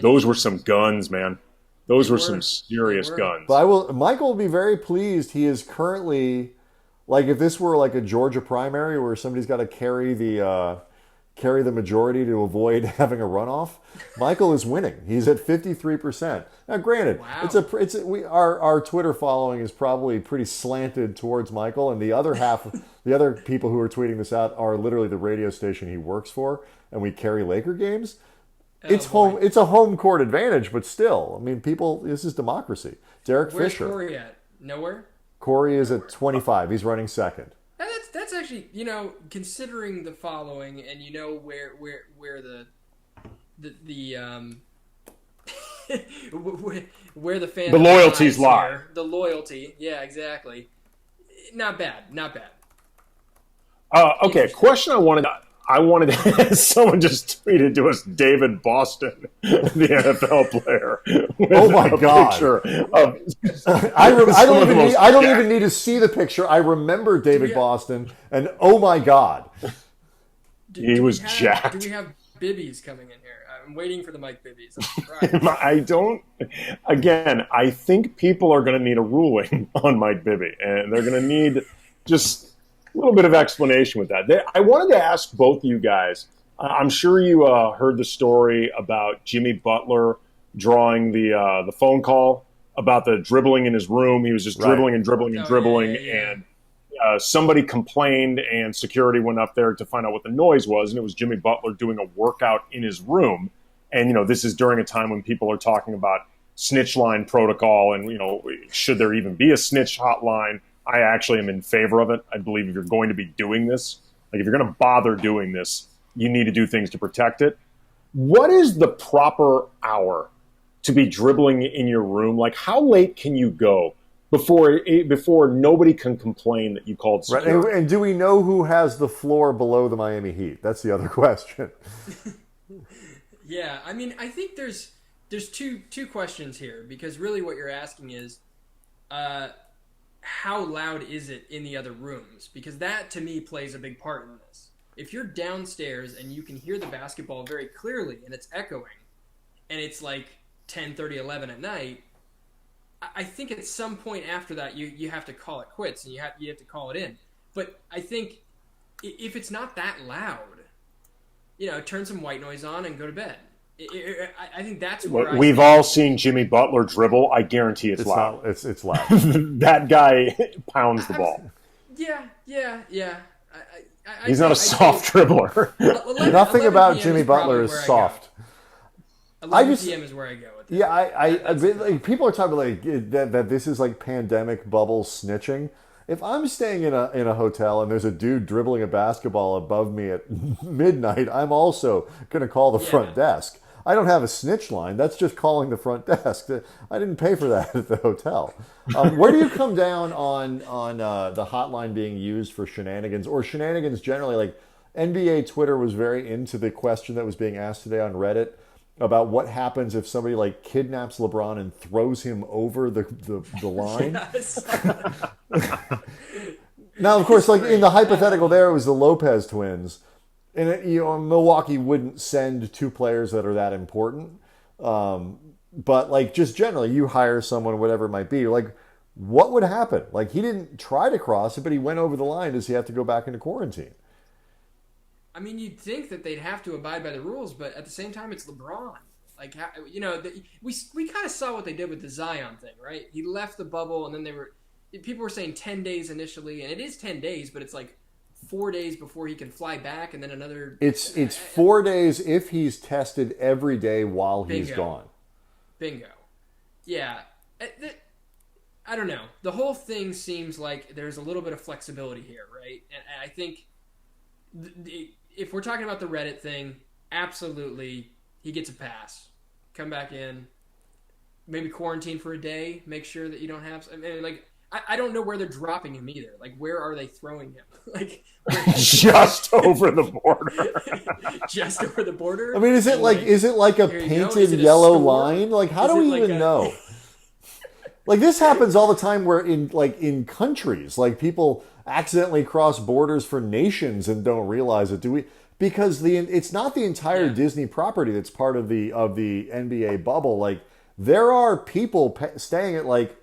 Those were some guns, man. Those were some serious guns. But Michael will be very pleased. He is currently, like, if this were like a Georgia primary where somebody's got to carry the majority to avoid having a runoff, Michael is winning. He's at 53%. Now, granted, wow. Our Twitter following is probably pretty slanted towards Michael, and the other people who are tweeting this out are literally the radio station he works for, and we carry Laker games. It's a home court advantage, but still, I mean, this is democracy. Derek Fisher. Where's Corey at? Nowhere? Corey is at 25. He's running second. That's actually, considering the following, and where where the fan, the loyalties lie. The loyalty, yeah, exactly. Not bad. Okay, question I wanted someone just tweeted to us, David Boston, the NFL player. Oh my God! I don't even need to see the picture. I remember David Boston, and oh my God, he was jacked. Do we have bibbies coming in here? I'm waiting for the Mike bibbies. I think people are going to need a ruling on Mike Bibby, and they're going to need just a little bit of explanation with that. I wanted to ask both of you guys. I'm sure you heard the story about Jimmy Butler drawing the phone call about the dribbling in his room. He was just dribbling and dribbling and dribbling, and somebody complained, and security went up there to find out what the noise was, and it was Jimmy Butler doing a workout in his room. And this is during a time when people are talking about snitch line protocol, and should there even be a snitch hotline? I actually am in favor of it. I believe if you're going to be doing this, like if you're going to bother doing this, you need to do things to protect it. What is the proper hour to be dribbling in your room? Like, how late can you go before nobody can complain that you called security? Right. And do we know who has the floor below the Miami Heat? That's the other question. Yeah, I mean, I think there's two questions here, because really what you're asking is, how loud is it in the other rooms? Because that, to me, plays a big part in this. If you're downstairs and you can hear the basketball very clearly and it's echoing, and it's like 10:30, 11 at night, I think at some point after that you have to call it quits and you have to call it in. But I think if it's not that loud, turn some white noise on and go to bed. I think that's where we've all seen Jimmy Butler dribble. I guarantee it's loud. It's loud. That guy pounds the ball. Yeah. He's not a soft dribbler. Nothing about Jimmy Butler is soft. 11 p.m. is where I go with that. Yeah, people are talking like that this is like pandemic bubble snitching. If I'm staying in a hotel and there's a dude dribbling a basketball above me at midnight, I'm also going to call the front desk. I don't have a snitch line. That's just calling the front desk. I didn't pay for that at the hotel. Where do you come down on the hotline being used for shenanigans or shenanigans generally? Like NBA Twitter was very into the question that was being asked today on Reddit about what happens if somebody like kidnaps LeBron and throws him over the line. Now, of course, like in the hypothetical there, it was the Lopez twins. And Milwaukee wouldn't send two players that are that important. But like just generally, you hire someone, whatever it might be, like what would happen? Like he didn't try to cross it, but he went over the line. Does he have to go back into quarantine? I mean, you'd think that they'd have to abide by the rules, but at the same time, it's LeBron. Like, we kind of saw what they did with the Zion thing, right? He left the bubble, and then people were saying 10 days initially, and it is 10 days, but it's like 4 days before he can fly back, and then another. It's 4 days if he's tested every day while he's gone. Bingo. Yeah. I don't know. The whole thing seems like there's a little bit of flexibility here, right? And I think if we're talking about the Reddit thing, absolutely, he gets a pass. Come back in. Maybe quarantine for a day. Make sure that you don't have. I mean, like, I don't know where they're dropping him either. Like, where are they throwing him? Like, just over the border. Just over the border. I mean, is it like a painted yellow line? Like, how do we even know? Like, this happens all the time where in countries, like, people accidentally cross borders for nations and don't realize it. Because it's not the entire Disney property that's part of the NBA bubble. Like, there are people staying at, like,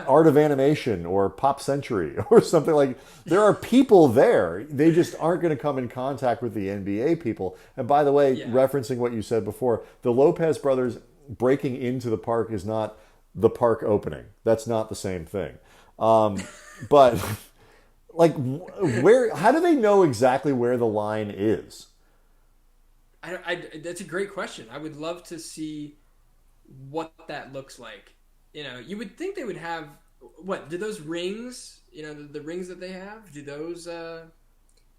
Art of Animation or Pop Century or something. Like, there are people there. They just aren't going to come in contact with the NBA people. And by the way, referencing what you said before, the Lopez brothers breaking into the park is not the park opening. That's not the same thing. But like, how do they know exactly where the line is? That's a great question. I would love to see what that looks like. You know, you would think they would have do those rings, the rings that they have, do those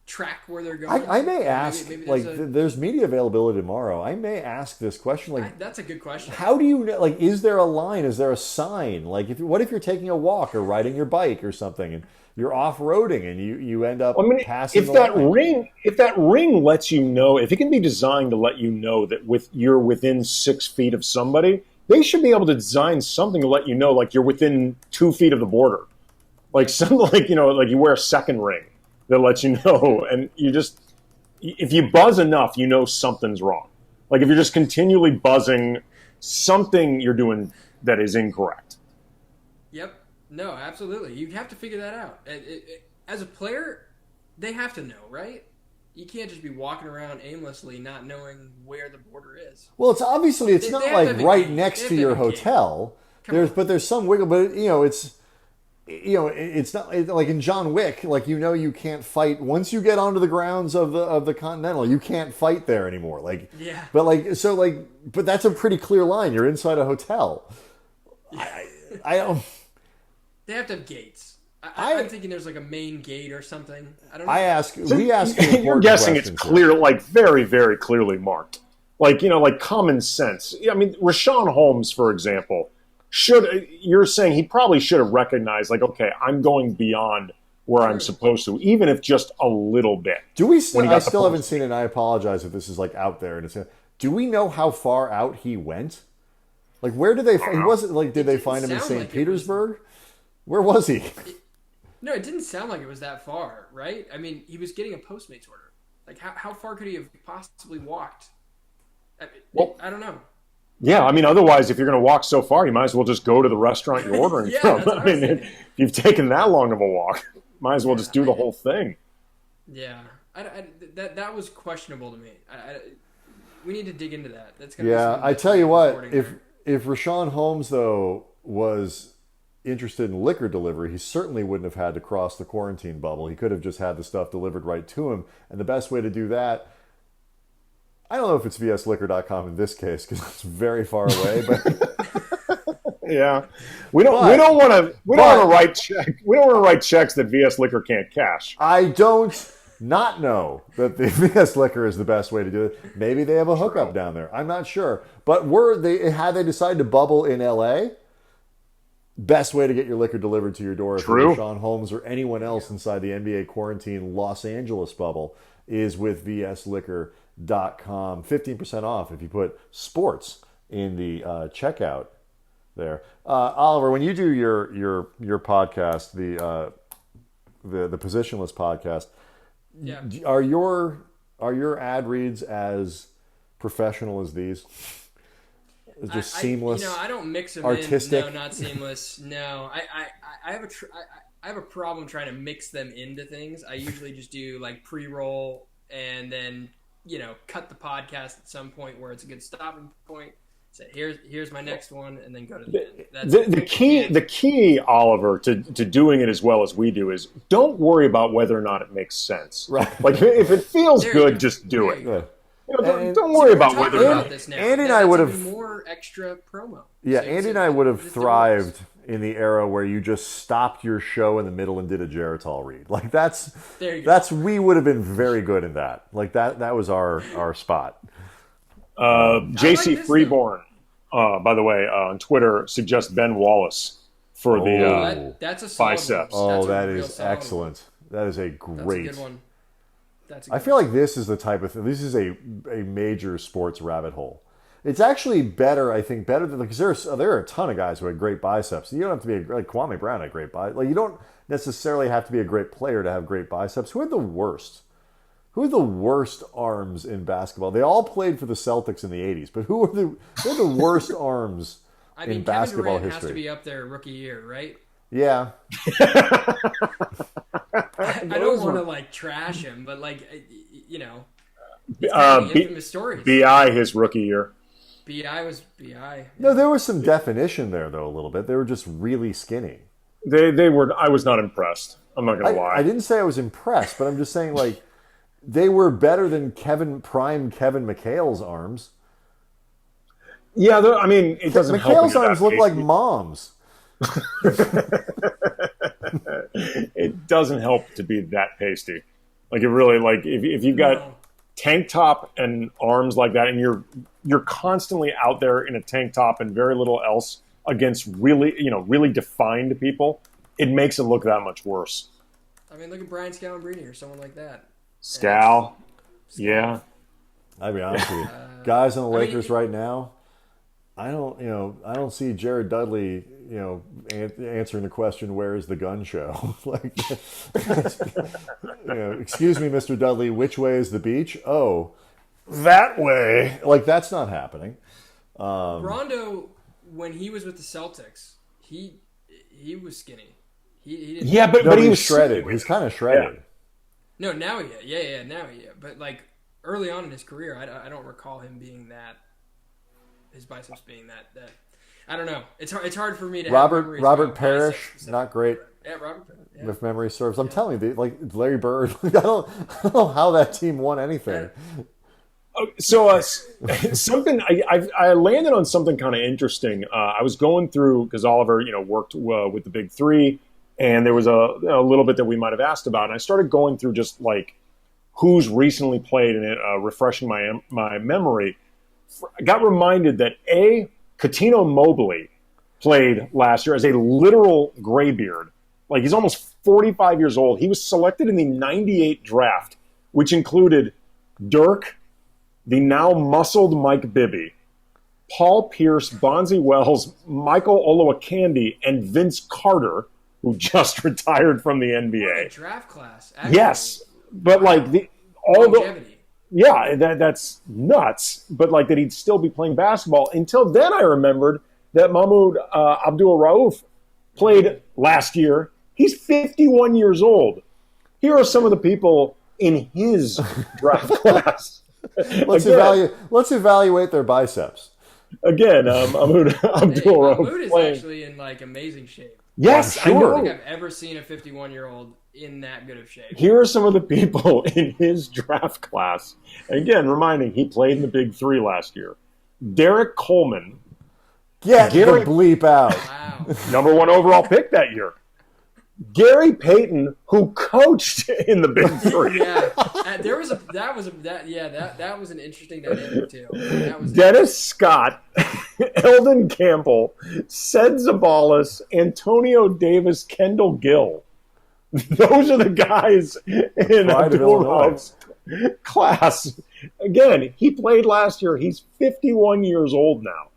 track where they're going? I may ask, maybe there's media availability tomorrow. I may ask this question. Like, that's a good question. How do you know? Like, is there a line? Is there a sign? Like, what if you're taking a walk or riding your bike or something, and you're off-roading and you end up passing the line? If that ring lets you know, if it can be designed to let you know that you're within 6 feet of somebody, they should be able to design something to let you know, like, you're within 2 feet of the border. Like, something like, like you wear a second ring that lets you know. And if you buzz enough, you know something's wrong. Like, if you're just continually buzzing, something you're doing that is incorrect. Yep. No, absolutely. You have to figure that out. As a player, they have to know, right? You can't just be walking around aimlessly not knowing where the border is. Well, it's obviously not like right next to your hotel. There's some wiggle, but it's not like in John Wick. Like, you can't fight once you get onto the grounds of the Continental. You can't fight there anymore. Like, but that's a pretty clear line. You're inside a hotel. I don't. They have to have gates. I'm thinking there's like a main gate or something. I don't know. We ask. You're guessing it's clear, like very, very clearly marked. Like, like common sense. I mean, Rashawn Holmes, for example, you're saying he probably should have recognized, like, okay, I'm going beyond where I'm supposed to, even if just a little bit. I still haven't seen it, and I apologize if this is like out there. Do we know how far out he went? Like, where did they? He wasn't like. Did they find him in St. Petersburg? Where was he? No, it didn't sound like it was that far, right? I mean, he was getting a Postmates order. Like, how far could he have possibly walked? I don't know. Yeah, I mean, otherwise, if you're going to walk so far, you might as well just go to the restaurant you're ordering from. I mean, if you've taken that long of a walk, might as well just do the whole thing. Yeah, that was questionable to me. We need to dig into that. That's I tell you what, if Rashawn Holmes, though, was interested in liquor delivery, he certainly wouldn't have had to cross the quarantine bubble. He could have just had the stuff delivered right to him. And the best way to do that, I don't know if it's vsliquor.com in this case, because it's very far away, but yeah, we don't want to write checks that VS Liquor can't cash. I don't not know that the VS Liquor is the best way to do it. Maybe they have a hookup down there. I'm not sure. But had they decided to bubble in LA, best way to get your liquor delivered to your door if you're Rashawn Holmes or anyone else inside the NBA quarantine Los Angeles bubble is with vsliquor.com. 15% off if you put sports in the checkout there. Oliver, when you do your podcast, the Positionless podcast, are your ad reads as professional as these? It's just seamless. I don't mix them artistic. In. No, not seamless. No, I have a problem trying to mix them into things. I usually just do like pre-roll and then cut the podcast at some point where it's a good stopping point. Say here's my next one, and then go to the end. That's the key, Oliver, to doing it as well as we do is don't worry about whether or not it makes sense. Right. Like if it feels There good, you just do it. Yeah. Don't worry about We're whether talking or about not. this now. Andy and I would have more extra promo. Yeah, So Andy and I would have it's thrived in the era where you just stopped your show in the middle and did a Geritol read. Like There you go. we would have been very good in that. Like that was our spot. JC this, Freeborn, by the way, on Twitter suggests Ben Wallace for the That's a solid biceps. one. Oh, That's a that real is solid one. excellent. That is a That's great. a good one. That's a good I feel like this is the type of thing. This is a major sports rabbit hole. It's actually better, I think, better than because there are a ton of guys who had great biceps. You don't have to be like Kwame Brown had great biceps. Like you don't necessarily have to be a great player to have great biceps. Who had the worst? Who had the worst arms in basketball? They all played for the Celtics in the '80s, but who are the worst arms I mean, in basketball Kevin Durant history? has to be up there rookie year, right? Yeah. I don't want to trash him, but infamous stories. BI his rookie year. BI was BI. No, there was some definition there though a little bit. They were just really skinny. They were. I was not impressed. I'm not going to lie. I didn't say I was impressed, but I'm just saying they were better than Kevin McHale's arms. Yeah, I mean, it doesn't help. McHale's arms look like mom's. It doesn't help to be that pasty. Like it really, if you've got tank top and arms like that, and you're constantly out there in a tank top and very little else against really defined people, it makes it look that much worse. I mean, look at Brian Scalabrine or someone like that. Scal, yeah. I'll be honest with you, guys on the Lakers right now. I don't see Jared Dudley, answering the question, "Where is the gun show?" Excuse me, Mr. Dudley, which way is the beach? Oh, that way. That's not happening. Rondo, when he was with the Celtics, he was skinny. He didn't. Yeah, but he was shredded. He's kind of shredded. No, now he is. Now he is. But early on in his career, I don't recall him being that. His biceps being that. I don't know. It's hard for me to. Robert Parrish, not great. Yeah, Robert. Yeah. If memory serves, I'm telling you, Larry Bird. I don't know how that team won anything. So something I landed on something kind of interesting. I was going through because Oliver, worked with the Big Three, and there was a little bit that we might have asked about, and I started going through just who's recently played and refreshing my memory. I got reminded that Coutinho Mobley played last year as a literal graybeard. He's almost 45 years old. He was selected in the '98 draft, which included Dirk, the now muscled Mike Bibby, Paul Pierce, Bonzi Wells, Michael Olowokandi, and Vince Carter, who just retired from the NBA. What a draft class. Actually. Yes, but that's nuts. But that he'd still be playing basketball. Until then, I remembered that Mahmoud Abdul Rauf played last year. He's 51 years old. Here are some of the people in his draft class. Let's evaluate their biceps. Again, Mahmoud Abdul Rauf. Mahmoud is playing. actually in amazing shape. Yes, I'm sure. I I know. don't think I've ever seen a 51-year-old in that good of shape. Here are some of the people in his draft class. Again, reminding he played in the Big Three last year. Derek Coleman, Get the bleep out. Wow. number 1 overall pick that year. Gary Payton, who coached in the Big Three. Yeah, that was an interesting dynamic too. Dennis Scott, Eldon Campbell, Sed Zabalas, Antonio Davis, Kendall Gill. Those are the guys in Abdul Rauf's class. Again, he played last year. He's 51 years old now.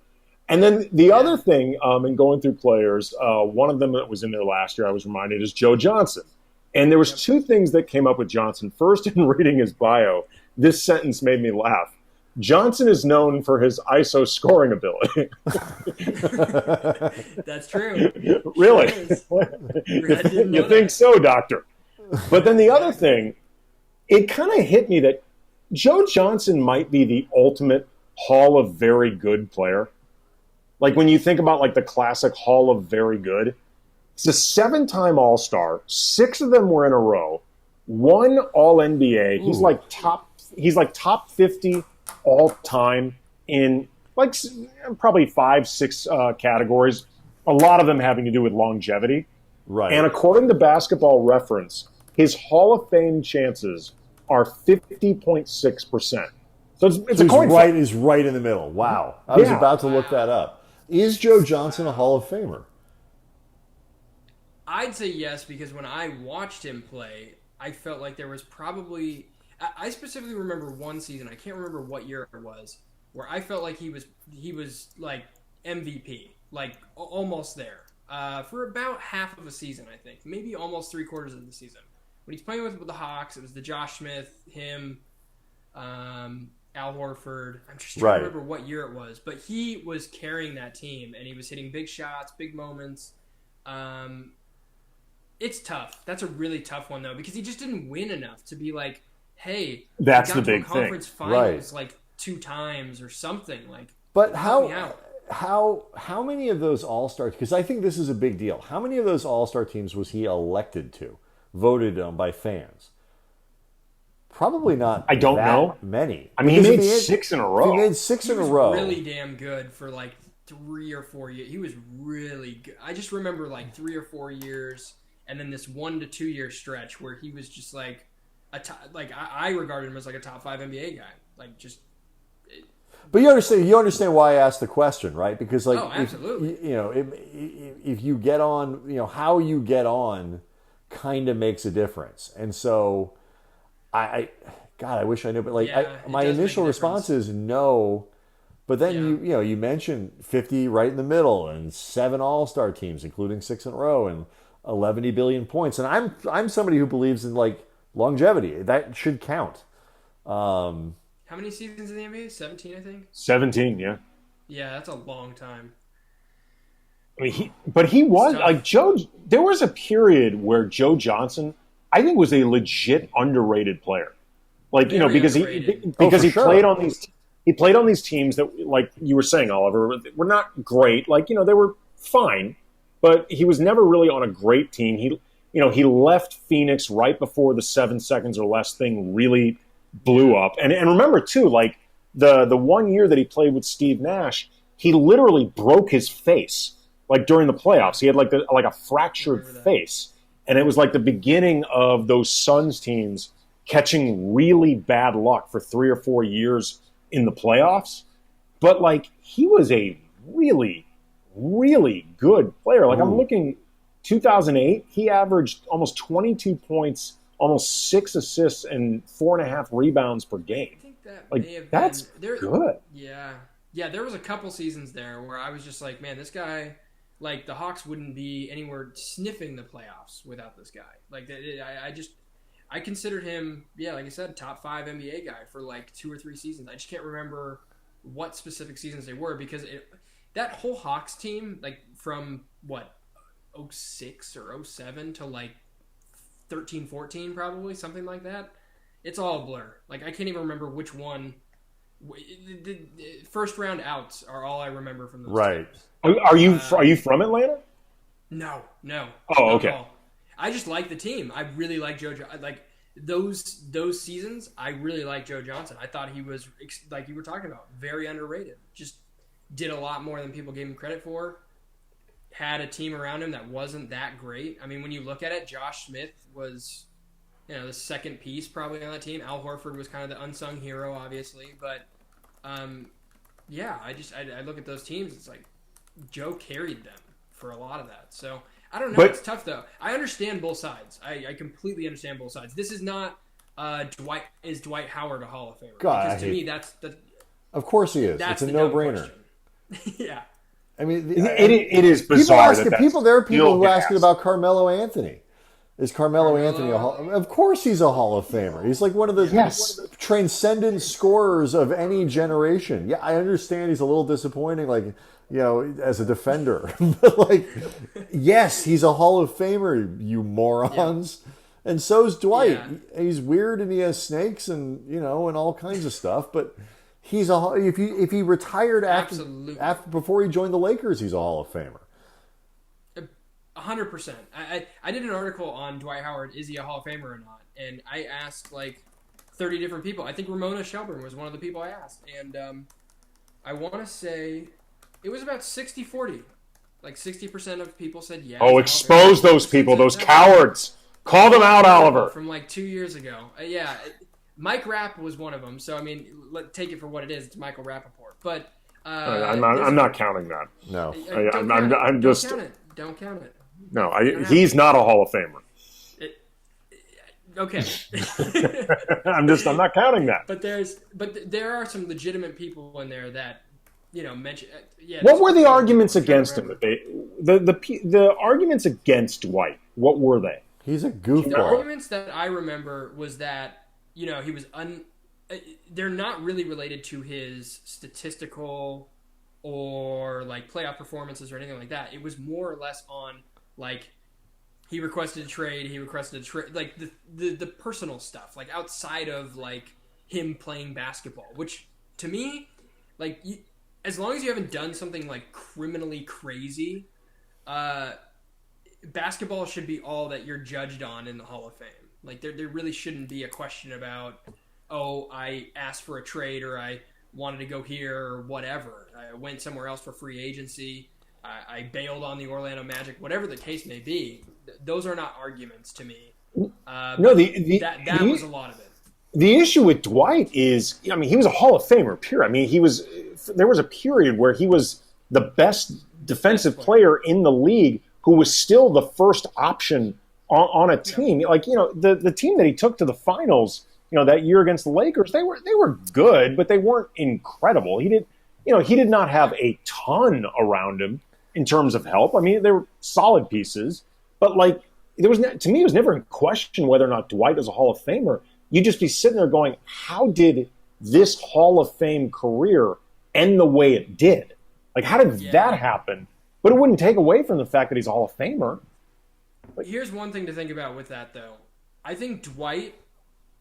And then the other thing, in going through players, one of them that was in there last year, I was reminded, is Joe Johnson. And there was two things that came up with Johnson. First, in reading his bio, this sentence made me laugh. Johnson is known for his ISO scoring ability. That's true. Really? Sure You think so, doctor? But then the other thing it kind of hit me that Joe Johnson might be the ultimate Hall of Very Good player. Like when you think about like the classic Hall of Very Good, he's a 7-time All-Star. 6 of them were in a row. 1 All-NBA. He's like top 50 all time in like probably 5-6 categories. A lot of them having to do with longevity. Right. And according to Basketball Reference, his Hall of Fame chances are 50.6%. So it's a coin flip. Is right in the middle. Wow. I was about to look that up. Is Joe Johnson a Hall of Famer? I'd say yes, because when I watched him play, I felt like there was probably... I specifically remember one season, I can't remember what year it was, where I felt like he was like MVP, like almost there. For about half of a season, I think. Maybe almost 3/4 of the season. When he's playing with the Hawks, it was the Josh Smith, him, Al Horford. I'm just trying to remember what year it was. But he was carrying that team, and he was hitting big shots, big moments. It's tough. That's a really tough one, though, because he just didn't win enough to be like, hey, that's got the big to a conference thing. finals like 2 times or something. Like, but how many of those All-Star, because I think this is a big deal, how many of those All-Star teams was he elected to, voted on by fans? Probably not. I don't know many. I mean, he made 6 in a row. He made 6 in a row. Really damn good for like 3 or 4 years. He was really good. I just remember like 3 or 4 years, and then this 1 to 2 year stretch where he was just like I regarded him as like a top 5 NBA guy. Like just. But you understand why I asked the question, right? Because like, absolutely. If you get on, how you get on, kind of makes a difference, and so. God, I wish I knew, but like my initial response is no. But then you mentioned 50 right in the middle, and 7 All-Star teams, including 6 in a row, and 11 billion points. And I'm somebody who believes in like longevity. That should count. How many seasons in the NBA? 17, I think. 17, yeah. Yeah, that's a long time. I mean, he was like Joe. There was a period where Joe Johnson, I think, was a legit underrated player. Like, because he played on these teams that, like you were saying, Oliver, were not great. Like, they were fine, but he was never really on a great team. He left Phoenix right before the 7 seconds or less thing really blew up. And remember too, like the 1 year that he played with Steve Nash, he literally broke his face like during the playoffs. He had like a fractured face. And it was like the beginning of those Suns teams catching really bad luck for 3 or 4 years in the playoffs. But, like, he was a really, really good player. Like, I'm looking, 2008, he averaged almost 22 points, almost 6 assists, and 4.5 rebounds per game. I think that like, may have that's been, good. Yeah. Yeah, there was a couple seasons there where I was just like, man, this guy... Like, the Hawks wouldn't be anywhere sniffing the playoffs without this guy. Like, I considered him, like I said, top 5 NBA guy for, like, 2 or 3 seasons. I just can't remember what specific seasons they were because that whole Hawks team, like, from, 06 or 07 to, like, 13, 14 probably, something like that. It's all a blur. Like, I can't even remember which one. The first round outs are all I remember from those teams. Are you from Atlanta? No. Oh, okay. I just like the team. I really like Joe. Like those seasons, I really like Joe Johnson. I thought he was, like you were talking about, very underrated. Just did a lot more than people gave him credit for. Had a team around him that wasn't that great. I mean, when you look at it, Josh Smith was, the second piece probably on that team. Al Horford was kind of the unsung hero, obviously. But, I look at those teams. It's like Joe carried them for a lot of that. So I don't know. It's tough though. I understand both sides. I completely understand both sides. This is not Dwight Howard a Hall of Famer? God, because to me that's of course he is. It's a no-brainer. Yeah. I mean, it is bizarre. There are people who ask about Carmelo Anthony. Is Carmelo Anthony a Hall? Of course he's a Hall of Famer. He's like one of the transcendent scorers of any generation. Yeah, I understand he's a little disappointing, like, as a defender. But, like, yes, he's a Hall of Famer, you morons. And so's Dwight. Yeah. He's weird and he has snakes and and all kinds of stuff. But he's if he retired after before he joined the Lakers, he's a Hall of Famer. 100%. I did an article on Dwight Howard. Is he a Hall of Famer or not? And I asked like 30 different people. I think Ramona Shelburne was one of the people I asked, and I want to say it was about 60-40. Like 60% of people said yes. Oh, expose those people, those cowards. Call them out, Oliver. From like 2 years ago. Yeah, Mike Rapp was one of them. So I mean, take it for what it is. It's Michael Rappaport. But I'm not counting that. No, I'm just don't count it. No, he's not a Hall of Famer. Okay. I'm not counting that. But there are some legitimate people in there that mention. What were the arguments against him? The arguments against Dwight. What were they? He's a goofball. The arguments that I remember was that he was they're not really related to his statistical or like playoff performances or anything like that. It was more or less on like he requested a trade, like the personal stuff, like outside of like him playing basketball, which to me, like as long as you haven't done something like criminally crazy, basketball should be all that you're judged on in the Hall of Fame. Like there really shouldn't be a question about, oh, I asked for a trade or I wanted to go here or whatever. I went somewhere else for free agency. I bailed on the Orlando Magic, whatever the case may be. Those are not arguments to me. No, that was a lot of it. The issue with Dwight is, I mean, he was a Hall of Famer, period. I mean, there was a period where he was the best defensive player in the league who was still the first option on a team. Yeah. Like, the team that he took to the finals, that year against the Lakers, they were good, but they weren't incredible. He did not have a ton around him in terms of help. I mean, they were solid pieces, but like to me, it was never in question whether or not Dwight was a Hall of Famer. You'd just be sitting there going, how did this Hall of Fame career end the way it did? Like, how did that happen? But it wouldn't take away from the fact that he's a Hall of Famer. Here's one thing to think about with that, though. I think Dwight,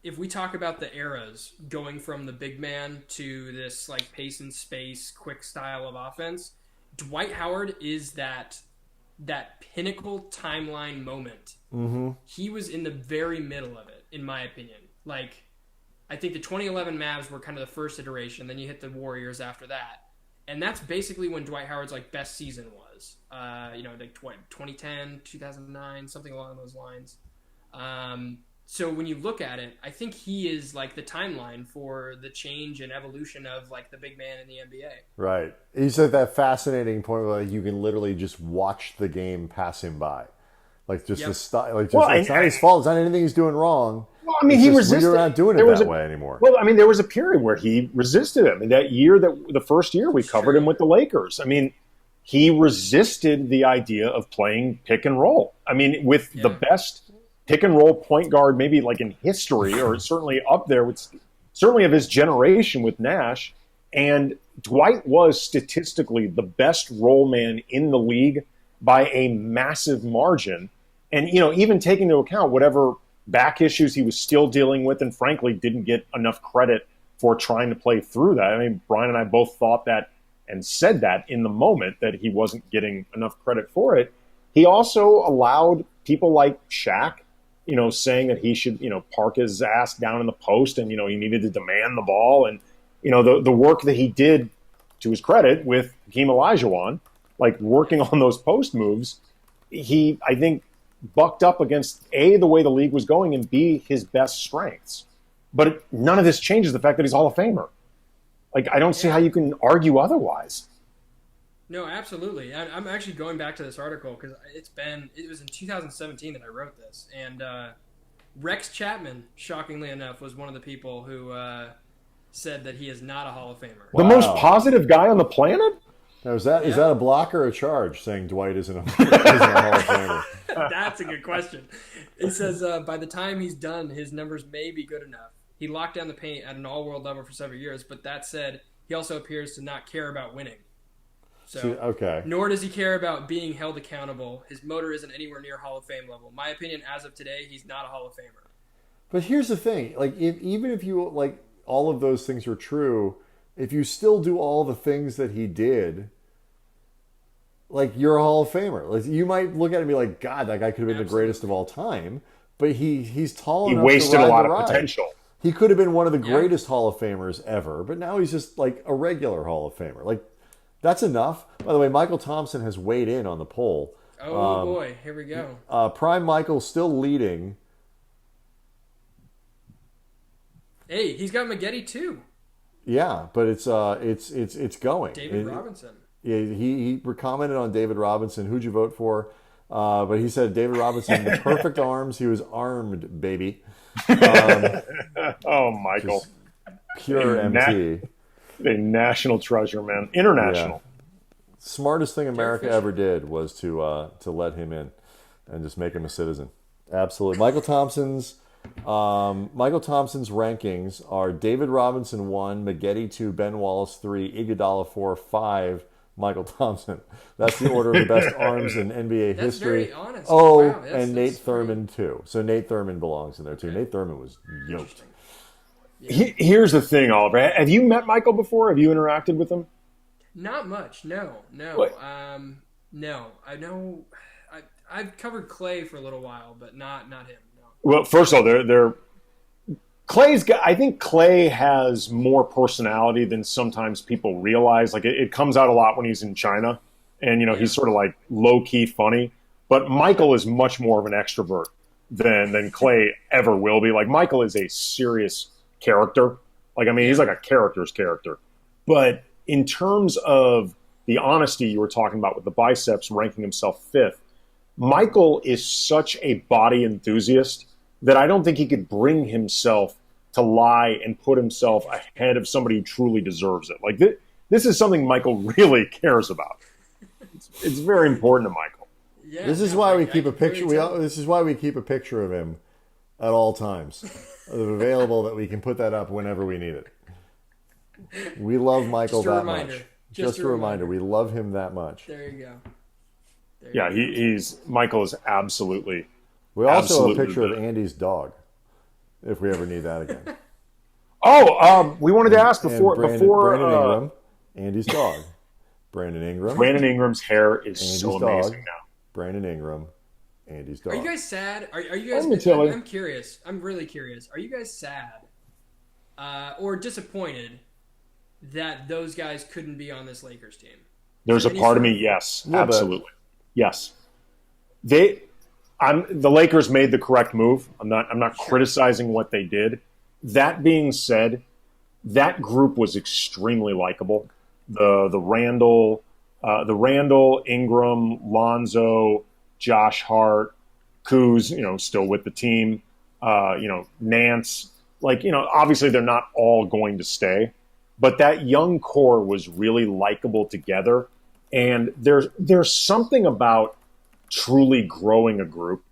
if we talk about the eras going from the big man to this like pace and space, quick style of offense, Dwight Howard is that pinnacle timeline moment. Mm-hmm. He was in the very middle of it, in my opinion. Like, I think the 2011 Mavs were kind of the first iteration. Then you hit the Warriors after that. And that's basically when Dwight Howard's like best season was. Like 2010, 2009, something along those lines. So when you look at it, I think he is like the timeline for the change and evolution of like the big man in the NBA. Right. He's at that fascinating point where like, you can literally just watch the game pass him by. Like just the style, like just, it's not his fault. It's not anything he's doing wrong. Well, I mean, he resisted. We're not doing it that way anymore. Well, I mean, there was a period where he resisted him. And that year, the first year we covered him with the Lakers. I mean, he resisted the idea of playing pick and roll. I mean, with the best pick and roll point guard, maybe like in history, or certainly up there with certainly of his generation with Nash. And Dwight was statistically the best roll man in the league by a massive margin. And, even taking into account whatever back issues he was still dealing with and frankly didn't get enough credit for trying to play through that. I mean, Brian and I both thought that and said that in the moment that he wasn't getting enough credit for it. He also allowed people like Shaq, saying that he should, park his ass down in the post and, he needed to demand the ball. And, the work that he did, to his credit, with Hakeem Olajuwon, like working on those post moves, he, I think, bucked up against A, the way the league was going, and B, his best strengths. But none of this changes the fact that he's Hall of Famer. Like, I don't see how you can argue otherwise. No, absolutely. I'm actually going back to this article because it was in 2017 that I wrote this. And Rex Chapman, shockingly enough, was one of the people who said that he is not a Hall of Famer. The most positive guy on the planet? Now, is that a block or a charge saying Dwight isn't a Hall of Famer? That's a good question. It says, by the time he's done, his numbers may be good enough. He locked down the paint at an all-world level for several years, but that said, he also appears to not care about winning. So, See, okay. Nor does he care about being held accountable. His motor isn't anywhere near Hall of Fame level. My opinion, as of today, he's not a Hall of Famer. But here's the thing: like, even if you like all of those things are true, if you still do all the things that he did, like, you're a Hall of Famer. Like, you might look at it and be like, God, that guy could have been the greatest of all time. But he's tall enough. He wasted a lot of potential. He could have been one of the greatest Hall of Famers ever, but now he's just like a regular Hall of Famer. Like, that's enough. By the way, Michael Thompson has weighed in on the poll. Oh boy, here we go. Prime Michael still leading. Hey, he's got Maggette too. Yeah, but it's going. David Robinson. Yeah, he commented on David Robinson. Who'd you vote for? But he said David Robinson, the perfect arms. He was armed, baby. Oh, Michael. Pure MT. A national treasure, man. International. Yeah. Smartest thing America ever did was to let him in and just make him a citizen. Absolutely. Michael Thompson's rankings are David Robinson 1, Maggette 2, Ben Wallace 3, Iguodala 4, 5, Michael Thompson. That's the order of the best arms in NBA That's history. Very honest. Oh, wow, and Nate Thurman too. So Nate Thurman belongs in there too. Nate Thurman was yoked. Yeah. Here's the thing, Oliver. Have you met Michael before? Have you interacted with him? Not much. No. What? No. I know. I've covered Clay for a little while, but not him. No. Well, first of all, I think Clay has more personality than sometimes people realize. Like, it comes out a lot when he's in China, and he's sort of like low key funny. But Michael is much more of an extrovert than Clay ever will be. Like, Michael is a serious character. Like, I mean, he's like a character's character. But in terms of the honesty you were talking about with the biceps ranking himself fifth, Michael is such a body enthusiast that I don't think he could bring himself to lie and put himself ahead of somebody who truly deserves it. Like, this is something Michael really cares about. It's very important to Michael. Yeah, this is why we keep a picture. This is why we keep a picture of him at all times, available, that we can put that up whenever we need it. We love Michael that much. Just a reminder. We love him that much. There you go. Michael is absolutely. We also have a picture of Andy's dog, if we ever need that again. We wanted to ask before Brandon Ingram, Andy's dog. Brandon Ingram's hair is Andy's so dog, amazing now. Brandon Ingram, Andy's dog. Are you guys sad? Are you guys? I'm curious. I'm really curious. Are you guys sad or disappointed that those guys couldn't be on this Lakers team? There's a part of me, yes, absolutely, yes. The Lakers made the correct move. I'm not criticizing what they did. That being said, that group was extremely likable. The Randall, Ingram, Lonzo, Josh Hart, Kuz, still with the team. Nance, obviously they're not all going to stay, but that young core was really likable together. And there's something about truly growing a group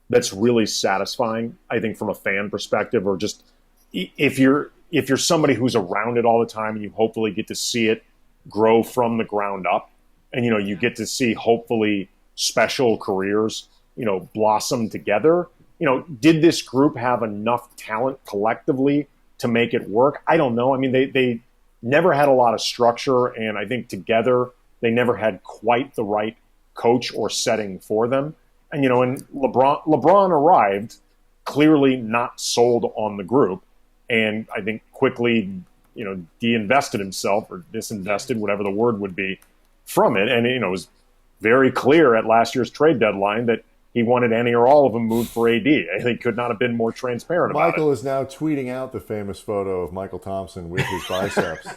that's really satisfying, I think, from a fan perspective, or just if you're somebody who's around it all the time and you hopefully get to see it grow from the ground up, and you get to see hopefully special careers blossom together. Did this group have enough talent collectively to make it work? I don't know. I mean, they never had a lot of structure, and I think together they never had quite the right coach or setting for them. And and LeBron arrived clearly not sold on the group, and I think quickly de-invested himself, or disinvested, whatever the word would be, from it. And it was very clear at last year's trade deadline that he wanted any or all of them moved for AD. I think could not have been more transparent about it. Michael is now tweeting out the famous photo of Michael Thompson with his biceps.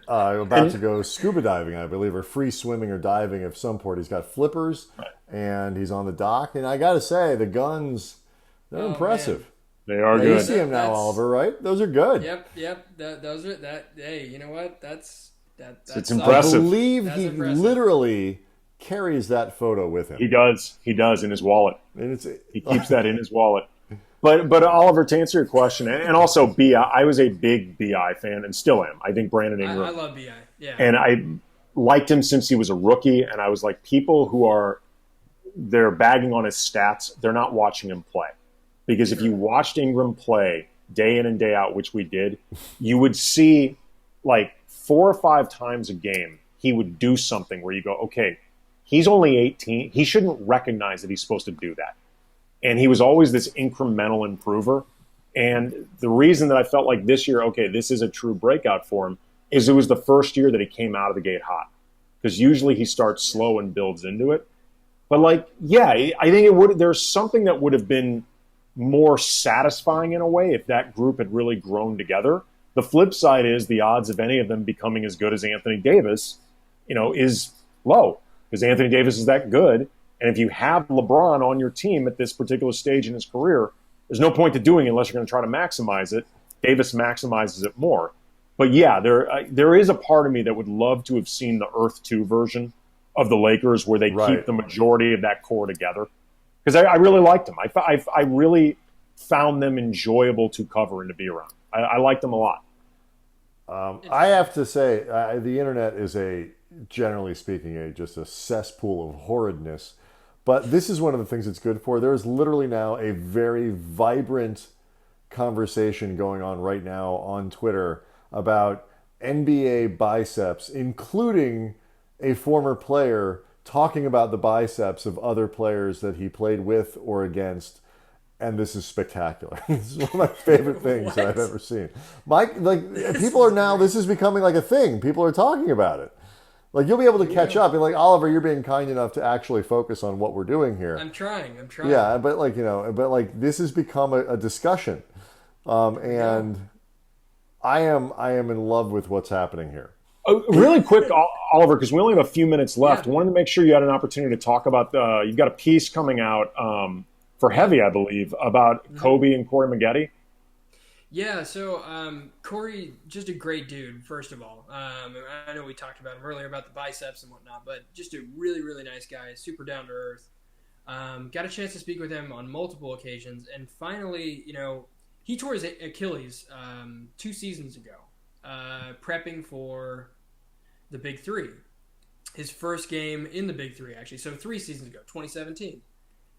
About to go scuba diving, I believe, or free swimming or diving of some port. He's got flippers, and he's on the dock. And I got to say, the guns, they're impressive. Man. They are good. You see him now, Oliver, right? Those are good. Yep. Those are that. Hey, you know what? That's it's impressive. I believe he literally carries that photo with him. He does in his wallet. And he keeps that in his wallet. But Oliver, to answer your question, and also BI, I was a big BI fan and still am. I think Brandon Ingram. I love BI. Yeah. And liked him since he was a rookie, and I was like, people who are they're bagging on his stats, they're not watching him play. Because if you watched Ingram play day in and day out, which we did, you would see like 4 or 5 times a game he would do something where you go, okay, he's only 18. He shouldn't recognize that he's supposed to do that. And he was always this incremental improver. And the reason that I felt like this year, okay, this is a true breakout for him, is it was the first year that he came out of the gate hot. Because usually he starts slow and builds into it. But like, yeah, I think it would. There's something that would have been more satisfying in a way if that group had really grown together. The flip side is the odds of any of them becoming as good as Anthony Davis, is low because Anthony Davis is that good. And if you have LeBron on your team at this particular stage in his career, there's no point to doing it unless you're going to try to maximize it. Davis maximizes it more. But yeah, there is a part of me that would love to have seen the Earth 2 version of the Lakers where they keep the majority of that core together. Because I really liked them. I really found them enjoyable to cover and to be around. I liked them a lot. I have to say, the internet is generally speaking, just a cesspool of horridness. But this is one of the things it's good for. There is literally now a very vibrant conversation going on right now on Twitter about NBA biceps, including a former player talking about the biceps of other players that he played with or against. And this is spectacular. This is one of my favorite things that I've ever seen. People are now, this is becoming like a thing. People are talking about it. Like, you'll be able to catch up. And like, Oliver, you're being kind enough to actually focus on what we're doing here. I'm trying. Yeah, but this has become a discussion. And I am in love with what's happening here. Really quick, Oliver, because we only have a few minutes left. I wanted to make sure you had an opportunity to talk about you've got a piece coming out for Heavy, I believe, about Kobe and Corey Maggette. Yeah, so Corey, just a great dude, first of all. I know we talked about him earlier about the biceps and whatnot, but just a really, really nice guy, super down to earth. Got a chance to speak with him on multiple occasions, and finally, he tore his Achilles 2 seasons ago, prepping for the Big Three. His first game in the Big Three, actually, so 3 seasons ago, 2017.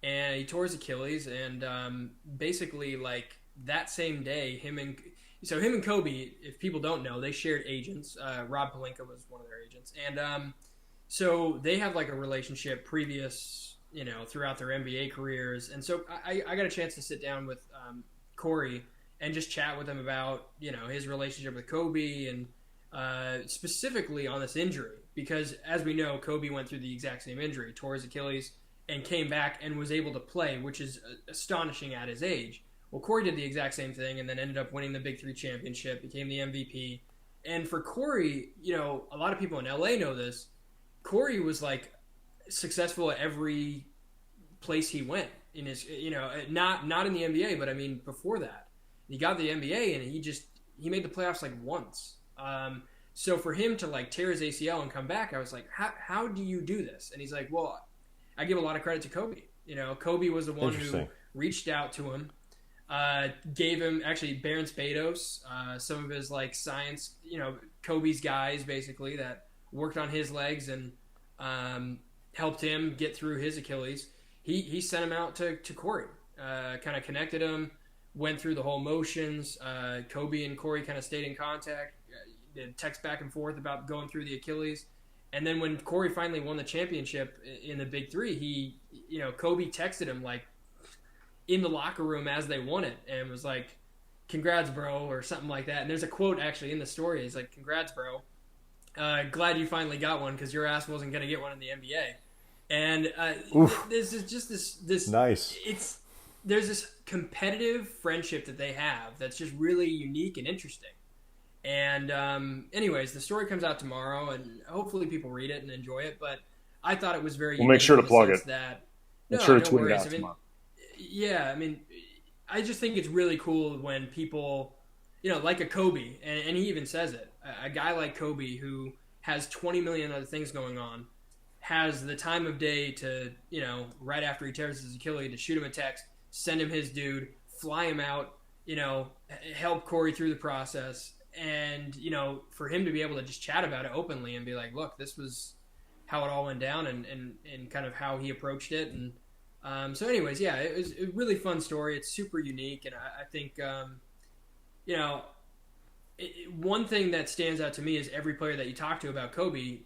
And he tore his Achilles, and basically, like, that same day, him and Kobe, if people don't know, they shared agents. Rob Pelinka was one of their agents. And so they have, like, a relationship previous, throughout their NBA careers. And so I got a chance to sit down with Corey and just chat with him about, his relationship with Kobe and specifically on this injury. Because, as we know, Kobe went through the exact same injury, tore his Achilles, and came back and was able to play, which is astonishing at his age. Well, Corey did the exact same thing and then ended up winning the Big Three championship, became the MVP. And for Corey, a lot of people in LA know this. Corey was like successful at every place he went in his, not in the NBA, but I mean before that. He got the NBA and he made the playoffs like once. So for him to like tear his ACL and come back, I was like, how do you do this? And he's like, well, I give a lot of credit to Kobe. Kobe was the one who reached out to him, gave him actually Baron Spados, some of his like science, Kobe's guys basically that worked on his legs and helped him get through his Achilles. He sent him out to Corey, kind of connected him, went through the whole motions. Kobe and Corey kind of stayed in contact, did text back and forth about going through the Achilles. And then when Corey finally won the championship in the Big Three, Kobe texted him like in the locker room as they won it and was like, "Congrats, bro," or something like that. And there's a quote actually in the story. He's like, "Congrats, bro. Glad you finally got one because your ass wasn't going to get one in the NBA." And there's just this nice. There's this competitive friendship that they have that's just really unique and interesting. And anyways, the story comes out tomorrow, and hopefully people read it and enjoy it. But I thought it was very. We'll make sure to plug it. Make sure to tweet it out tomorrow. Yeah, I just think it's really cool when people, like a Kobe, and he even says it. A guy like Kobe who has 20 million other things going on, has the time of day to, right after he tears his Achilles, to shoot him a text, send him his dude, fly him out, help Corey through the process. and for him to be able to just chat about it openly and be like, look, this was how it all went down, and kind of how he approached it. And so anyways, yeah, it was a really fun story. It's super unique, and I think one thing that stands out to me is every player that you talk to about Kobe,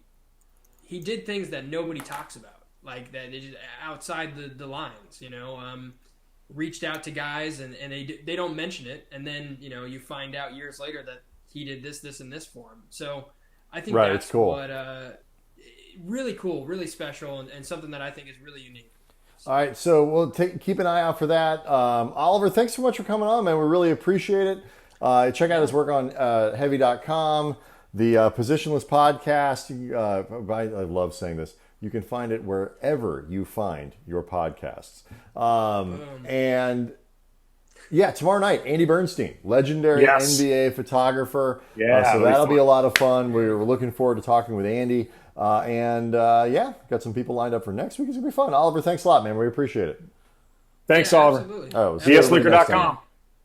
he did things that nobody talks about, like that just outside the lines, reached out to guys, and they don't mention it, and then you find out years later that he did this and this for him. So I think that's cool. What really cool, really special, and something that I think is really unique. All right, so we'll keep an eye out for that. Oliver, thanks so much for coming on, man. We really appreciate it. Check out his work on heavy.com, the Positionless podcast. I love saying this. You can find it wherever you find your podcasts. And yeah, tomorrow night, Andy Bernstein, legendary NBA photographer. Yeah, so that'll be a lot of fun. We're looking forward to talking with Andy. Got some people lined up for next week. It's going to be fun. Oliver, thanks a lot, man. We appreciate it. Thanks, Oliver. Absolutely. VSLeaker.com.